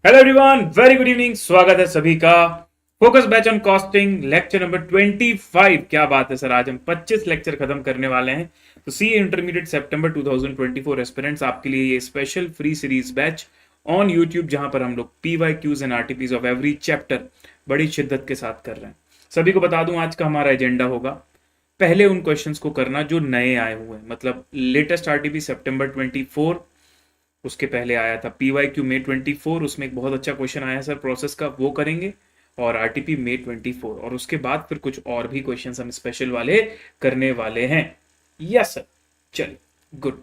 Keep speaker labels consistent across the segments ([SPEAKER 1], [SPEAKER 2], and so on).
[SPEAKER 1] Hello everyone, very good evening. स्वागत है सभी का focus batch on costing lecture number 25। क्या बात है सर, आज हम 25 लेक्चर खत्म करने वाले हैं। तो सी इंटरमीडिएट सितंबर 2024 एस्पिरेंट्स आपके लिए ये special free series batch on YouTube, जहां पर हम लोग PYQs and RTPs of every chapter बड़ी शिद्दत के साथ कर रहे हैं। सभी को बता दूं, आज का हमारा एजेंडा होगा पहले उन क्वेश्चंस को करना जो नए आए हुए हैं, मतलब लेटेस्ट RTP सितंबर 24, उसके पहले आया था PYQ May 24, उसमें एक बहुत अच्छा क्वेश्चन आया सर प्रोसेस का, वो करेंगे। और RTP May 24, और उसके बाद फिर कुछ और भी क्वेश्चंस हम स्पेशल वाले करने वाले हैं। यस सर, चलिए गुड।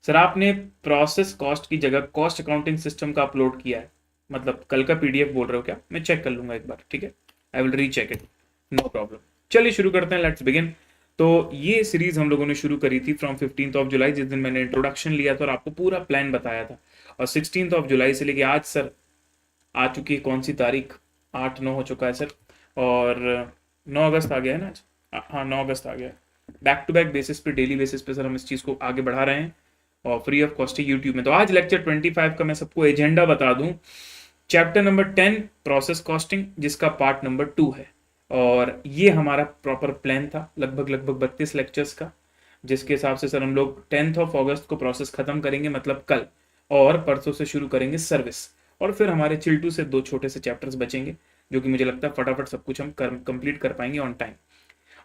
[SPEAKER 1] सर आपने प्रोसेस कॉस्ट की जगह कॉस्ट अकाउंटिंग सिस्टम का अपलोड किया है, मतलब कल का PDF बोल रहे हो क्या? मैं चेक कर लूंगा एक बार, ठीक है, I will recheck it, no problem. चलिए शुरू करते हैं, लेट्स बिगिन। तो ये सीरीज हम लोगों ने शुरू करी थी फ्रॉम 15 जुलाई, जिस दिन मैंने इंट्रोडक्शन लिया था और आपको पूरा प्लान बताया था। और 16 जुलाई से लेके आज सर आ चुकी है कौन सी तारीख? 8-9 हो चुका है सर, और 9 अगस्त आ गया है ना आज। हाँ, 9 अगस्त आ गया है। बैक टू बैक बेसिस पे, डेली बेसिस पे सर हम इस चीज़ को आगे बढ़ा रहे हैं और फ्री ऑफ कॉस्ट यूट्यूब में। तो आज लेक्चर 25 का मैं सबको एजेंडा बता दूं। चैप्टर नंबर 10 प्रोसेस कॉस्टिंग, जिसका पार्ट नंबर 2 है। और ये हमारा प्रॉपर प्लान था लगभग 32 लेक्चर्स का, जिसके हिसाब से सर हम लोग 10 अगस्त को प्रोसेस खत्म करेंगे, मतलब कल, और परसों से शुरू करेंगे सर्विस। और फिर हमारे चिल्टू से 2 छोटे से चैप्टर्स बचेंगे, जो कि मुझे लगता है फटाफट सब कुछ हम कंप्लीट कर पाएंगे ऑन टाइम।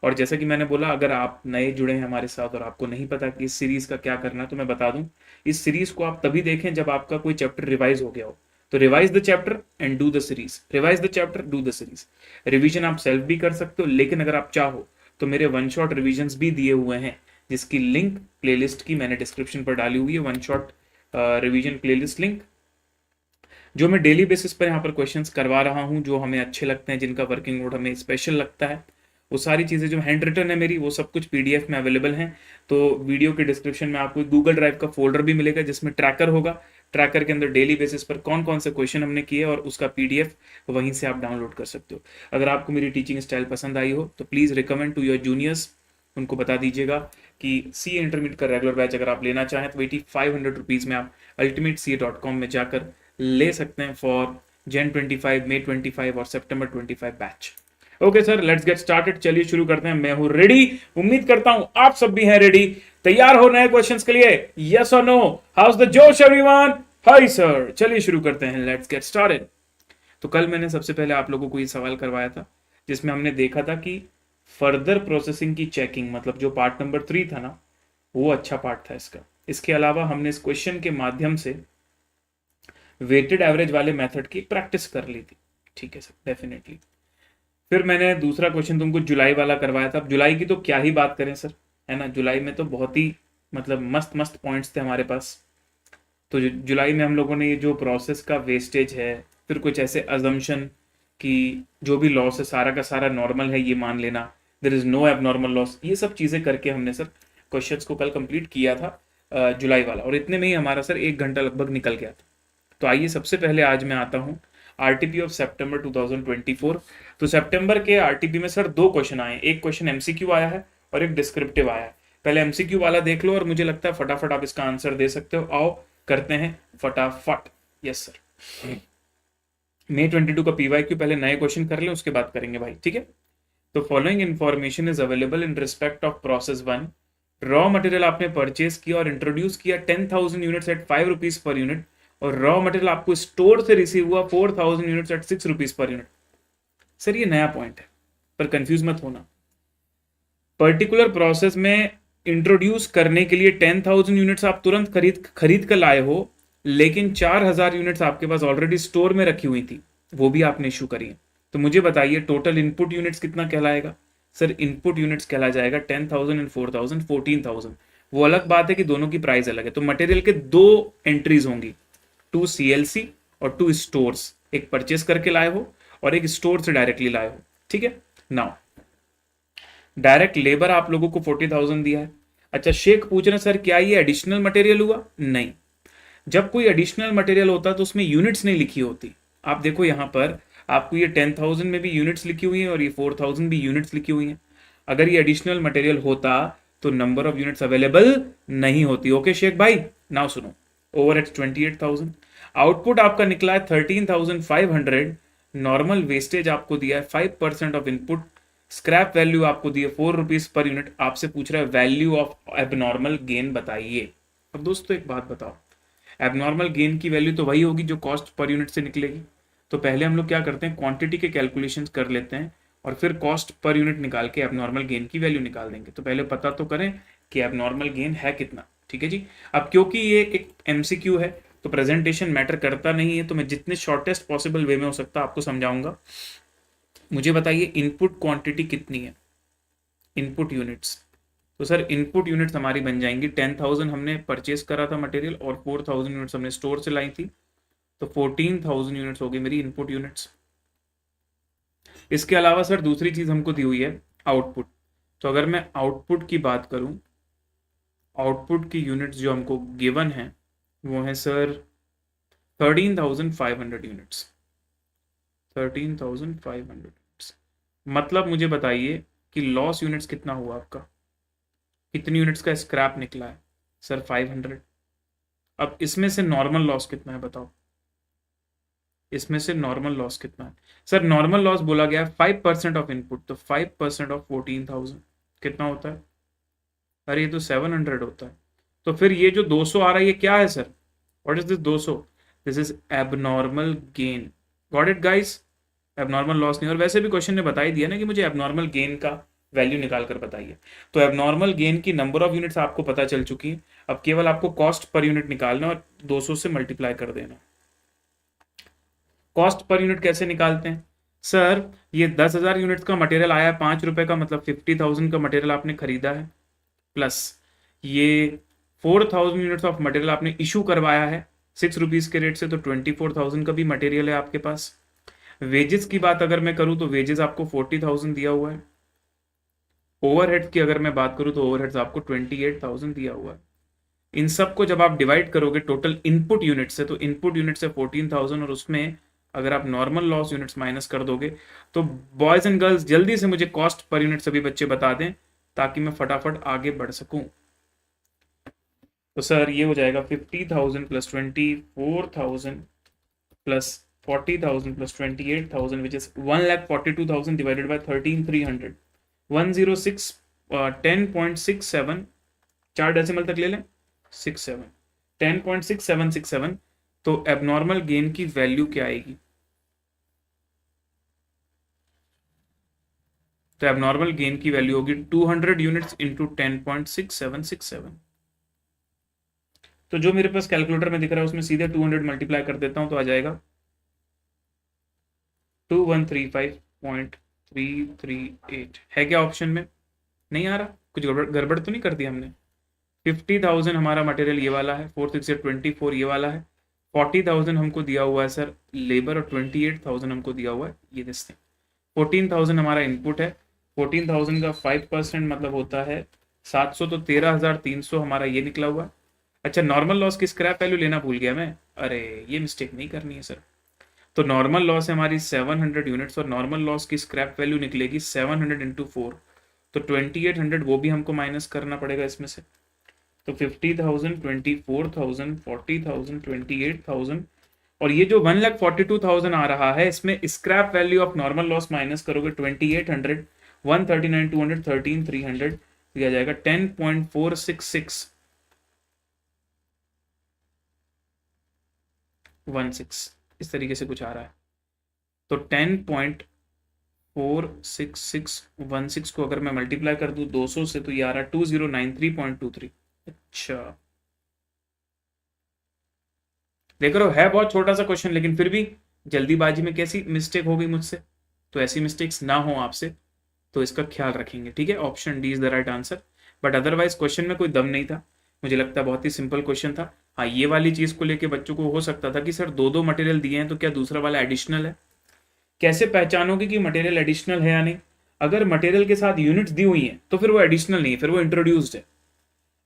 [SPEAKER 1] और जैसा कि मैंने बोला, अगर आप नए जुड़े हैं हमारे साथ और आपको नहीं पता कि इस सीरीज का क्या करना है, तो मैं बता दूं, इस सीरीज को आप तभी देखें जब आपका कोई चैप्टर रिवाइज हो गया हो। तो revise the chapter and do the series, revise the chapter, do the series. Revision आप सेल्फ भी कर सकते हो, लेकिन अगर आप चाहो तो मेरे वन शॉट रिविजन्स भी दिए हुए हैं, जिसकी लिंक प्लेलिस्ट की मैंने डिस्क्रिप्शन पर डाली हुई है। One shot revision playlist link, जो मैं डेली बेसिस पर यहाँ पर क्वेश्चंस करवा रहा हूँ, जो हमें अच्छे लगते हैं, जिनका वर्किंग नोट हमें स्पेशल लगता है, वो सारी चीज़ें जो हैंड रिटन है मेरी, वो सब कुछ PDF में अवेलेबल हैं। तो वीडियो के डिस्क्रिप्शन में आपको गूगल ड्राइव का फोल्डर भी मिलेगा, जिसमें ट्रैकर होगा। ट्रैकर के अंदर डेली बेसिस पर कौन कौन से क्वेश्चन हमने किए और उसका PDF वहीं से आप डाउनलोड कर सकते हो। अगर आपको मेरी टीचिंग स्टाइल पसंद आई हो तो please recommend to your juniors, उनको बता दीजिएगा कि सी इंटरमीडिएट का रेगुलर बैच अगर आप लेना चाहें तो 8500 रुपीज़ में आप ultimatecA.com में जाकर ले सकते हैं फॉर Jan 25, May 25 और September 25 batch. Okay sir, let's get started. चलिए शुरू करते हैं। मैं हूं रेडी, उम्मीद करता हूं आप सब भी हैं रेडी, तैयार हो नए क्वेश्चंस के लिए? यस और नो? हाउस द जोश एवरीवन? हाय सर, चलिए शुरू करते हैं, लेट्स गेट स्टार्टेड। तो कल मैंने सबसे पहले आप लोगों को ये सवाल करवाया था, जिसमें हमने देखा था कि फर्दर प्रोसेसिंग की चेकिंग, मतलब जो पार्ट नंबर 3 था ना, वो अच्छा पार्ट था इसका। इसके अलावा हमने इस क्वेश्चन के माध्यम से वेटेड एवरेज वाले मेथड की प्रैक्टिस कर ली थी। ठीक है सर, डेफिनेटली। फिर मैंने दूसरा क्वेश्चन तुमको जुलाई वाला करवाया था। अब जुलाई की तो क्या ही बात करें सर, है ना। जुलाई में तो बहुत ही मतलब मस्त मस्त पॉइंट्स थे हमारे पास। तो जुलाई में हम लोगों ने ये जो प्रोसेस का वेस्टेज है, फिर कुछ ऐसे अजम्पशन कि जो भी लॉस है सारा का सारा नॉर्मल है, ये मान लेना, there is no abnormal loss, ये सब चीज़ें करके हमने सर क्वेश्चंस को कल कंप्लीट किया था जुलाई वाला। और इतने में ही हमारा सर 1 घंटा लगभग निकल गया था। तो आइए सबसे पहले आज मैं आता हूँ RTP ऑफ सितंबर 2024। तो सितंबर के RTP में सर 2 क्वेश्चन आए हैं, एक क्वेश्चन MCQ आया है और एक डिस्क्रिप्टिव आया है। पहले MCQ वाला देख लो और मुझे लगता है फटाफट आप इसका आंसर दे सकते हो। आओ करते हैं फटाफट। यस सर, May 22 का PYQ पहले नए क्वेश्चन कर लें, उसके बाद करेंगे भाई, ठीक है। तो following information is available in respect of process 1। Raw material आपने परचेज किया और इंट्रोड्यूस किया 10,000 units at 5 rupees per unit, और रॉ मटेरियल आपको स्टोर से रिसीव हुआ 4,000 units at 6 rupees per unit. Sir ये नया पॉइंट है, पर कंफ्यूज मत होना। पर्टिकुलर प्रोसेस में इंट्रोड्यूस करने के लिए 10,000 यूनिट्स आप तुरंत खरीद कर लाए हो, लेकिन 4,000 यूनिट्स आपके पास ऑलरेडी स्टोर में रखी हुई थी, वो भी आपने इशू करी है। तो मुझे बताइए टोटल इनपुट यूनिट्स कितना कहलाएगा? सर इनपुट यूनिट्स कहला जाएगा 10,000 एंड 4,000 14,000। वो अलग बात है कि दोनों की प्राइस अलग है। तो मटेरियल के 2 एंट्रीज होंगी, 2 CLC और 2 स्टोर्स। एक परचेस करके लाए हो और एक स्टोर से डायरेक्टली लाए हो, ठीक है। नाउ डायरेक्ट लेबर आप लोगों को 40,000 दिया है। अच्छा, शेख पूछ रहे सर क्या ये एडिशनल मटेरियल हुआ? नहीं, जब कोई एडिशनल मटेरियल होता है तो उसमें यूनिट्स नहीं लिखी होती। आप देखो यहाँ पर आपको ये 10,000 में भी यूनिट्स लिखी हुई है और ये 4,000 भी यूनिट्स लिखी हुई है। अगर ये एडिशनल मटेरियल होता तो नंबर ऑफ यूनिट्स अवेलेबल नहीं होती। ओके शेख भाई, नाउ सुनो। ओवरहेड्स 28,000, आउटपुट आपका निकला है 13,500, नॉर्मल वेस्टेज आपको दिया है 5% ऑफ इनपुट, स्क्रैप वैल्यू आपको दी है 4 रुपीज पर यूनिट, आपसे पूछ रहा है वैल्यू ऑफ एबनॉर्मल गेन बताइए। अब दोस्तों एक बात बताओ, एबनॉर्मल गेन की वैल्यू तो वही होगी जो कॉस्ट पर यूनिट से निकलेगी। तो पहले हम लोग क्या करते हैं, क्वांटिटी के कैलकुलेशंस कर लेते हैं और फिर कॉस्ट पर यूनिट निकाल के एबनॉर्मल गेन की वैल्यू निकाल देंगे। तो पहले पता तो करें कि एबनॉर्मल गेन है कितना, ठीक है जी। अब क्योंकि ये एक एमसीक्यू है तो प्रेजेंटेशन मैटर करता नहीं है, तो मैं जितने शॉर्टेस्ट पॉसिबल वे में हो सकता आपको समझाऊंगा। मुझे बताइए इनपुट क्वांटिटी कितनी है, इनपुट यूनिट्स। तो सर इनपुट यूनिट्स हमारी बन जाएंगी 10,000 हमने परचेस करा था मटेरियल और 4,000 यूनिट्स हमने स्टोर से लाई थी, तो 14,000 यूनिट्स हो गई मेरी इनपुट यूनिट्स। इसके अलावा सर दूसरी चीज हमको दी हुई है आउटपुट। तो अगर मैं आउटपुट की बात करूं, आउटपुट की यूनिट्स जो हमको गिवन है वो है सर 13,500 यूनिट्स, 13,500 यूनिट्स। मतलब मुझे बताइए कि लॉस यूनिट्स कितना हुआ आपका, कितनी यूनिट्स का स्क्रैप निकला है सर 500। अब इसमें से नॉर्मल लॉस कितना है बताओ, इसमें से नॉर्मल लॉस कितना है सर, नॉर्मल लॉस बोला गया है 5% ऑफ इनपुट, तो 5% ऑफ 14,000 कितना होता है, अरे ये तो 700 होता है। तो फिर ये जो 200 आ रहा है ये क्या है sir, what is this 200, this is abnormal gain. Got it guys, abnormal loss नहीं। और वैसे भी क्वेश्चन ने बता ही दिया ना कि मुझे एबनॉर्मल गेन का वैल्यू निकाल कर बताइए। तो एबनॉर्मल गेन की नंबर ऑफ यूनिट्स आपको पता चल चुकी है, अब केवल आपको कॉस्ट पर यूनिट निकालना और 200 से मल्टीप्लाई कर देना। कॉस्ट पर यूनिट कैसे निकालते हैं सर, ये 10,000 यूनिट्स का मटेरियल आया है 5 रुपए का, मतलब 50,000 का मटेरियल आपने खरीदा है, प्लस ये 4,000 यूनिट्स ऑफ मटेरियल आपने इशू करवाया है 6 रुपीज के रेट से, तो 24,000 का भी मटेरियल है आपके पास। वेजेस की बात अगर मैं करूं तो वेजेस आपको 40,000 दिया हुआ है। ओवरहेड्स की अगर मैं बात करूं तो ओवरहेड्स आपको 28,000 दिया हुआ है। इन सब को जब आप डिवाइड करोगे टोटल इनपुट यूनिट से, तो इनपुट यूनिट से 14,000 और उसमें अगर आप नॉर्मल लॉस यूनिट्स माइनस कर दोगे, तो बॉयज एंड गर्ल्स जल्दी से मुझे कॉस्ट पर यूनिट सभी बच्चे बता दें ताकि मैं फटाफट आगे बढ़ सकूं। तो सर ये हो जाएगा 50,000 plus 24,000 plus 40,000 plus 28,000 which is 1,42,000 divided by 13,300, 106 10.67, 4 decimal तक ले लें 67, 10.6767। तो एबनॉर्मल गेन की वैल्यू क्या आएगी, तो एबनॉर्मल गेन की वैल्यू होगी 200 यूनिट्स इंटू 10.6767। तो जो मेरे पास कैलकुलेटर में दिख रहा है उसमें सीधे 200 मल्टीप्लाई कर देता हूं तो आ जाएगा 2135.338। है क्या ऑप्शन में, नहीं आ रहा, कुछ गड़बड़ गड़बड़ तो नहीं कर दी हमने। 50,000 हमारा मटेरियल ये वाला है, 4 6 24 ये वाला है, 40,000 हमको दिया हुआ है सर लेबर और 28,000 हमको दिया हुआ है ये दिस थिंग। 14,000 हमारा इनपुट है, 14,000 का 5% मतलब होता है 700, तो 13,300 हमारा ये निकला हुआ। अच्छा नॉर्मल लॉस की स्क्रैप वैल्यू लेना भूल गया मैं, अरे ये मिस्टेक नहीं करनी है सर। तो नॉर्मल लॉस है हमारी 700 यूनिट्स और नॉर्मल लॉस की स्क्रैप वैल्यू निकलेगी 700 इंटू 4, तो 2800 वो भी हमको माइनस करना पड़ेगा इसमें से। तो 50,000 24,000 40,000 28,000 और ये जो 1,42,000 आ रहा है इसमें scrap value of normal loss minus करोगे 2800, 139 200 13 300 दिया जाएगा 10.46616, इस तरीके से कुछ आ रहा है। तो 10.46616 को अगर मैं मल्टीप्लाई कर दूं 200 से तो ये आ रहा है 2093.23। अच्छा देख रहे हो है बहुत छोटा सा क्वेश्चन, लेकिन फिर भी जल्दीबाजी में कैसी मिस्टेक हो गई मुझसे, तो ऐसी मिस्टेक्स ना हो आपसे, तो इसका ख्याल रखेंगे, ठीक है। Option D is the right answer, but otherwise question में कोई दम नहीं था, मुझे लगता है बहुत ही सिंपल क्वेश्चन था। हाँ ये वाली चीज को लेके बच्चों को हो सकता था कि सर दो दो मटेरियल दिए हैं तो क्या दूसरा वाला एडिशनल है, कैसे पहचानोगे कि मटेरियल एडिशनल है या नहीं। अगर मटेरियल के साथ यूनिट्स दी हुई हैं तो फिर वो एडिशनल नहीं है, फिर वो इंट्रोड्यूस्ड है।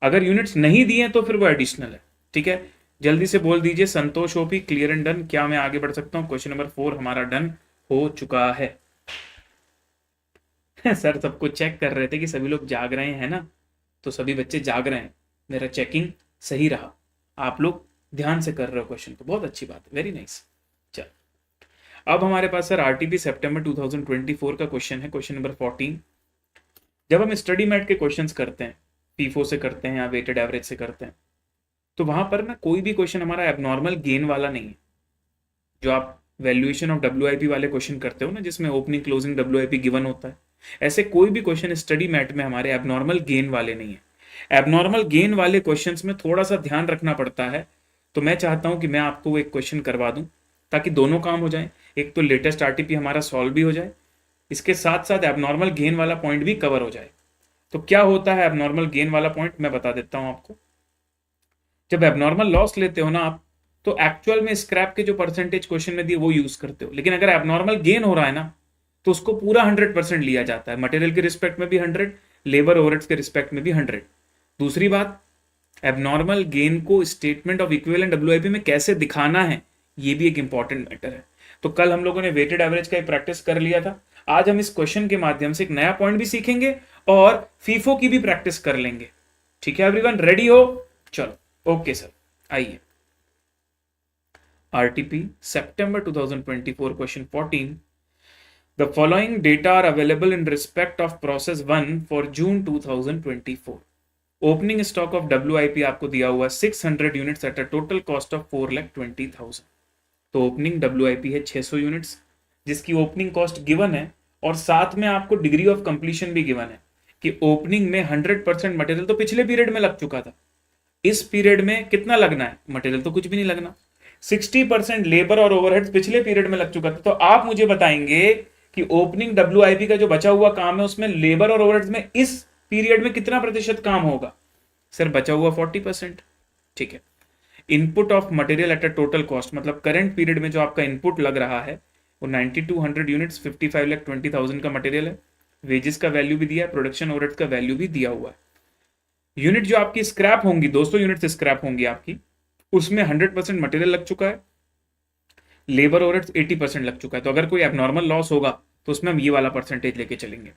[SPEAKER 1] अगर यूनिट्स नहीं दिए हैं तो फिर वो एडिशनल है, ठीक है। जल्दी से बोल दीजिए संतोष ओपी क्लियर एंड डन, क्या मैं आगे बढ़ सकता हूँ। क्वेश्चन नंबर 4 हमारा डन हो चुका है। सर सबको चेक कर रहे थे कि सभी लोग जाग रहे हैं ना, तो सभी बच्चे जाग रहे हैं, मेरा चेकिंग सही रहा, आप लोग ध्यान से कर रहे हो क्वेश्चन को, बहुत अच्छी बात है, वेरी नाइस। चल अब हमारे पास सर आरटीपी सितंबर 2024 का क्वेश्चन है, क्वेश्चन नंबर 14। जब हम स्टडी मैट के क्वेश्चंस करते हैं, फीफो से करते हैं या वेटेड एवरेज से करते हैं, तो वहां पर ना कोई भी क्वेश्चन हमारा एबनॉर्मल गेन वाला नहीं है। जो आप वैल्यूएशन ऑफ डब्ल्यूआईपी वाले क्वेश्चन करते हो ना, जिसमें ओपनिंग क्लोजिंग डब्ल्यूआईपी गिवन होता है, ऐसे कोई भी क्वेश्चन स्टडी मैट में हमारे एबनॉर्मल गेन वाले नहीं है। एबनॉर्मल गेन वाले क्वेश्चंस में थोड़ा सा ध्यान रखना पड़ता है, तो मैं चाहता हूं कि मैं आपको वो एक क्वेश्चन करवा दूं ताकि दोनों काम हो जाए, एक तो लेटेस्ट आरटीपी हमारा सॉल्व भी हो जाए, इसके साथ साथ एबनॉर्मल गेन वाला पॉइंट भी कवर हो जाए। तो क्या होता है एबनॉर्मल गेन वाला पॉइंट, मैं बता देता हूं आपको। जब एबनॉर्मल लॉस लेते हो ना आप, तो एक्चुअल में स्क्रैप के जो परसेंटेज क्वेश्चन में दिए वो यूज करते हो, लेकिन अगर एबनॉर्मल गेन हो रहा है ना, तो उसको पूरा 100% लिया जाता है। मटेरियल के रिस्पेक्ट में भी 100, लेबर ओवरहेड्स के रिस्पेक्ट में भी 100। दूसरी बात, एबनॉर्मल गेन को स्टेटमेंट ऑफ इक्विवेलेंट डब्ल्यूआईपी में कैसे दिखाना है, ये भी एक इंपॉर्टेंट मैटर है। तो कल हम लोगों ने वेटेड एवरेज का प्रैक्टिस कर लिया था, आज हम इस क्वेश्चन के माध्यम से एक नया पॉइंट भी सीखेंगे और फीफो की भी प्रैक्टिस कर लेंगे। ठीक है एवरीवन, रेडी हो? चलो ओके सर, आइए। RTP September 2024 question 14. The following data are available in respect of process 1 for June 2024. Opening stock of WIP आपको दिया हुआ 600 units at a total cost of 4,20,000। तो ओपनिंग WIP है 600 यूनिट्स, जिसकी opening cost given है, और साथ में आपको डिग्री ऑफ कंप्लीशन भी गिवन है कि ओपनिंग में 100% मटेरियल तो पिछले पीरियड में लग चुका था, इस पीरियड में कितना लगना है, मटेरियल तो कुछ भी नहीं लगना। 60% लेबर और ओवरहेड्स पिछले पीरियड में लग चुका था। तो आप मुझे बताएंगे कि ओपनिंग डब्ल्यूआईपी का जो बचा हुआ काम है उसमें लेबर और ओवरहेड्स में इस पीरियड में कितना प्रतिशत काम होगा? सर बचा हुआ 40%। ठीक है। Input of material at a total cost, मतलब करंट पीरियड में जो आपका इनपुट लग रहा है वो 9200 यूनिट्स 55,20,000 का मटेरियल है। वेजेस का वैल्यू भी दिया है, प्रोडक्शन ओवरहेड्स का वैल्यू भी दिया हुआ है। यूनिट जो आपकी स्क्रैप होंगी, 200 यूनिट स्क्रैप होंगी आपकी, उसमें 100% मटेरियल लग चुका है, लेबर ओवरहेड्स 80% लग चुका है। तो अगर कोई एबनॉर्मल लॉस होगा तो उसमें हम ये वाला परसेंटेज लेके चलेंगे।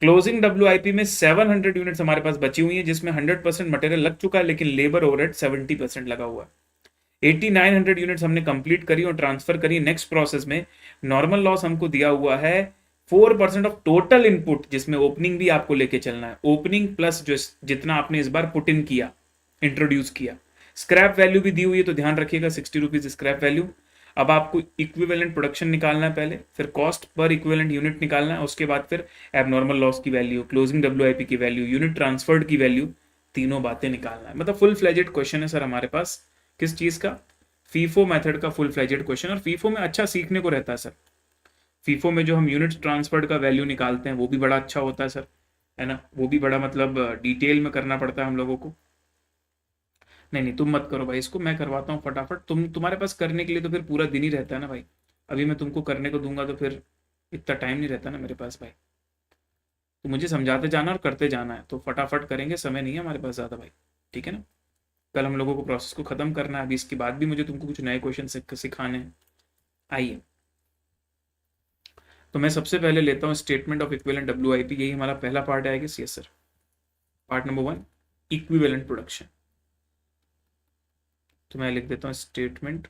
[SPEAKER 1] क्लोजिंग डब्ल्यूआईपी में 700 यूनिट्स हमारे पास बची हुई है, जिसमें 100% मटेरियल लग चुका है, लेकिन लेबर ओवरहेड 70% लगा हुआ है। 8900 यूनिट्स हमने कंप्लीट करी और ट्रांसफर करी नेक्स्ट प्रोसेस में। नॉर्मल लॉस हमको दिया हुआ है 4% ऑफ टोटल इनपुट, जिसमें ओपनिंग भी आपको लेके चलना है, ओपनिंग प्लस जो जितना आपने इस बार पुट इन किया, इंट्रोड्यूस किया। स्क्रैप वैल्यू भी दी हुई है, तो ध्यान रखिएगा 60 रुपीज स्क्रैप वैल्यू। अब आपको इक्विवेलेंट प्रोडक्शन निकालना है पहले, फिर कॉस्ट पर इक्विवेलेंट यूनिट निकालना है, उसके बाद फिर एबनॉर्मल लॉस की वैल्यू, क्लोजिंग डब्ल्यूआईपी की वैल्यू, यूनिट ट्रांसफर्ड की वैल्यू, तीनों बातें निकालना है। मतलब फुल फ्लेजेड क्वेश्चन है सर हमारे पास। किस चीज का? फीफो मेथड का फुल फ्लेजेड क्वेश्चन। और फीफो में अच्छा सीखने को रहता है सर। फीफो में जो हम यूनिट ट्रांसफर्ड का वैल्यू निकालते हैं वो भी बड़ा अच्छा होता है सर, है ना, वो भी बड़ा मतलब डिटेल में करना पड़ता है हम लोगों को। नहीं नहीं तुम मत करो भाई, इसको मैं करवाता हूँ फटाफट। तुम्हारे पास करने के लिए तो फिर पूरा दिन ही रहता है ना भाई। अभी मैं तुमको करने को दूंगा तो फिर इतना टाइम नहीं रहता ना मेरे पास भाई। तो मुझे समझाते जाना और करते जाना है, तो फटाफट करेंगे, समय नहीं है हमारे पास ज़्यादा भाई। ठीक है ना, कल हम लोगों को प्रोसेस को ख़त्म करना है, अभी इसके बाद भी मुझे तुमको कुछ नए क्वेश्चन सिखाने हैं। आइए, तो मैं सबसे पहले लेता हूँ स्टेटमेंट ऑफ इक्विवेलेंट डब्ल्यूआईपी। यही हमारा पहला पार्ट आएगा। Yes sir, part number 1 equivalent production. तो मैं लिख देता हूँ स्टेटमेंट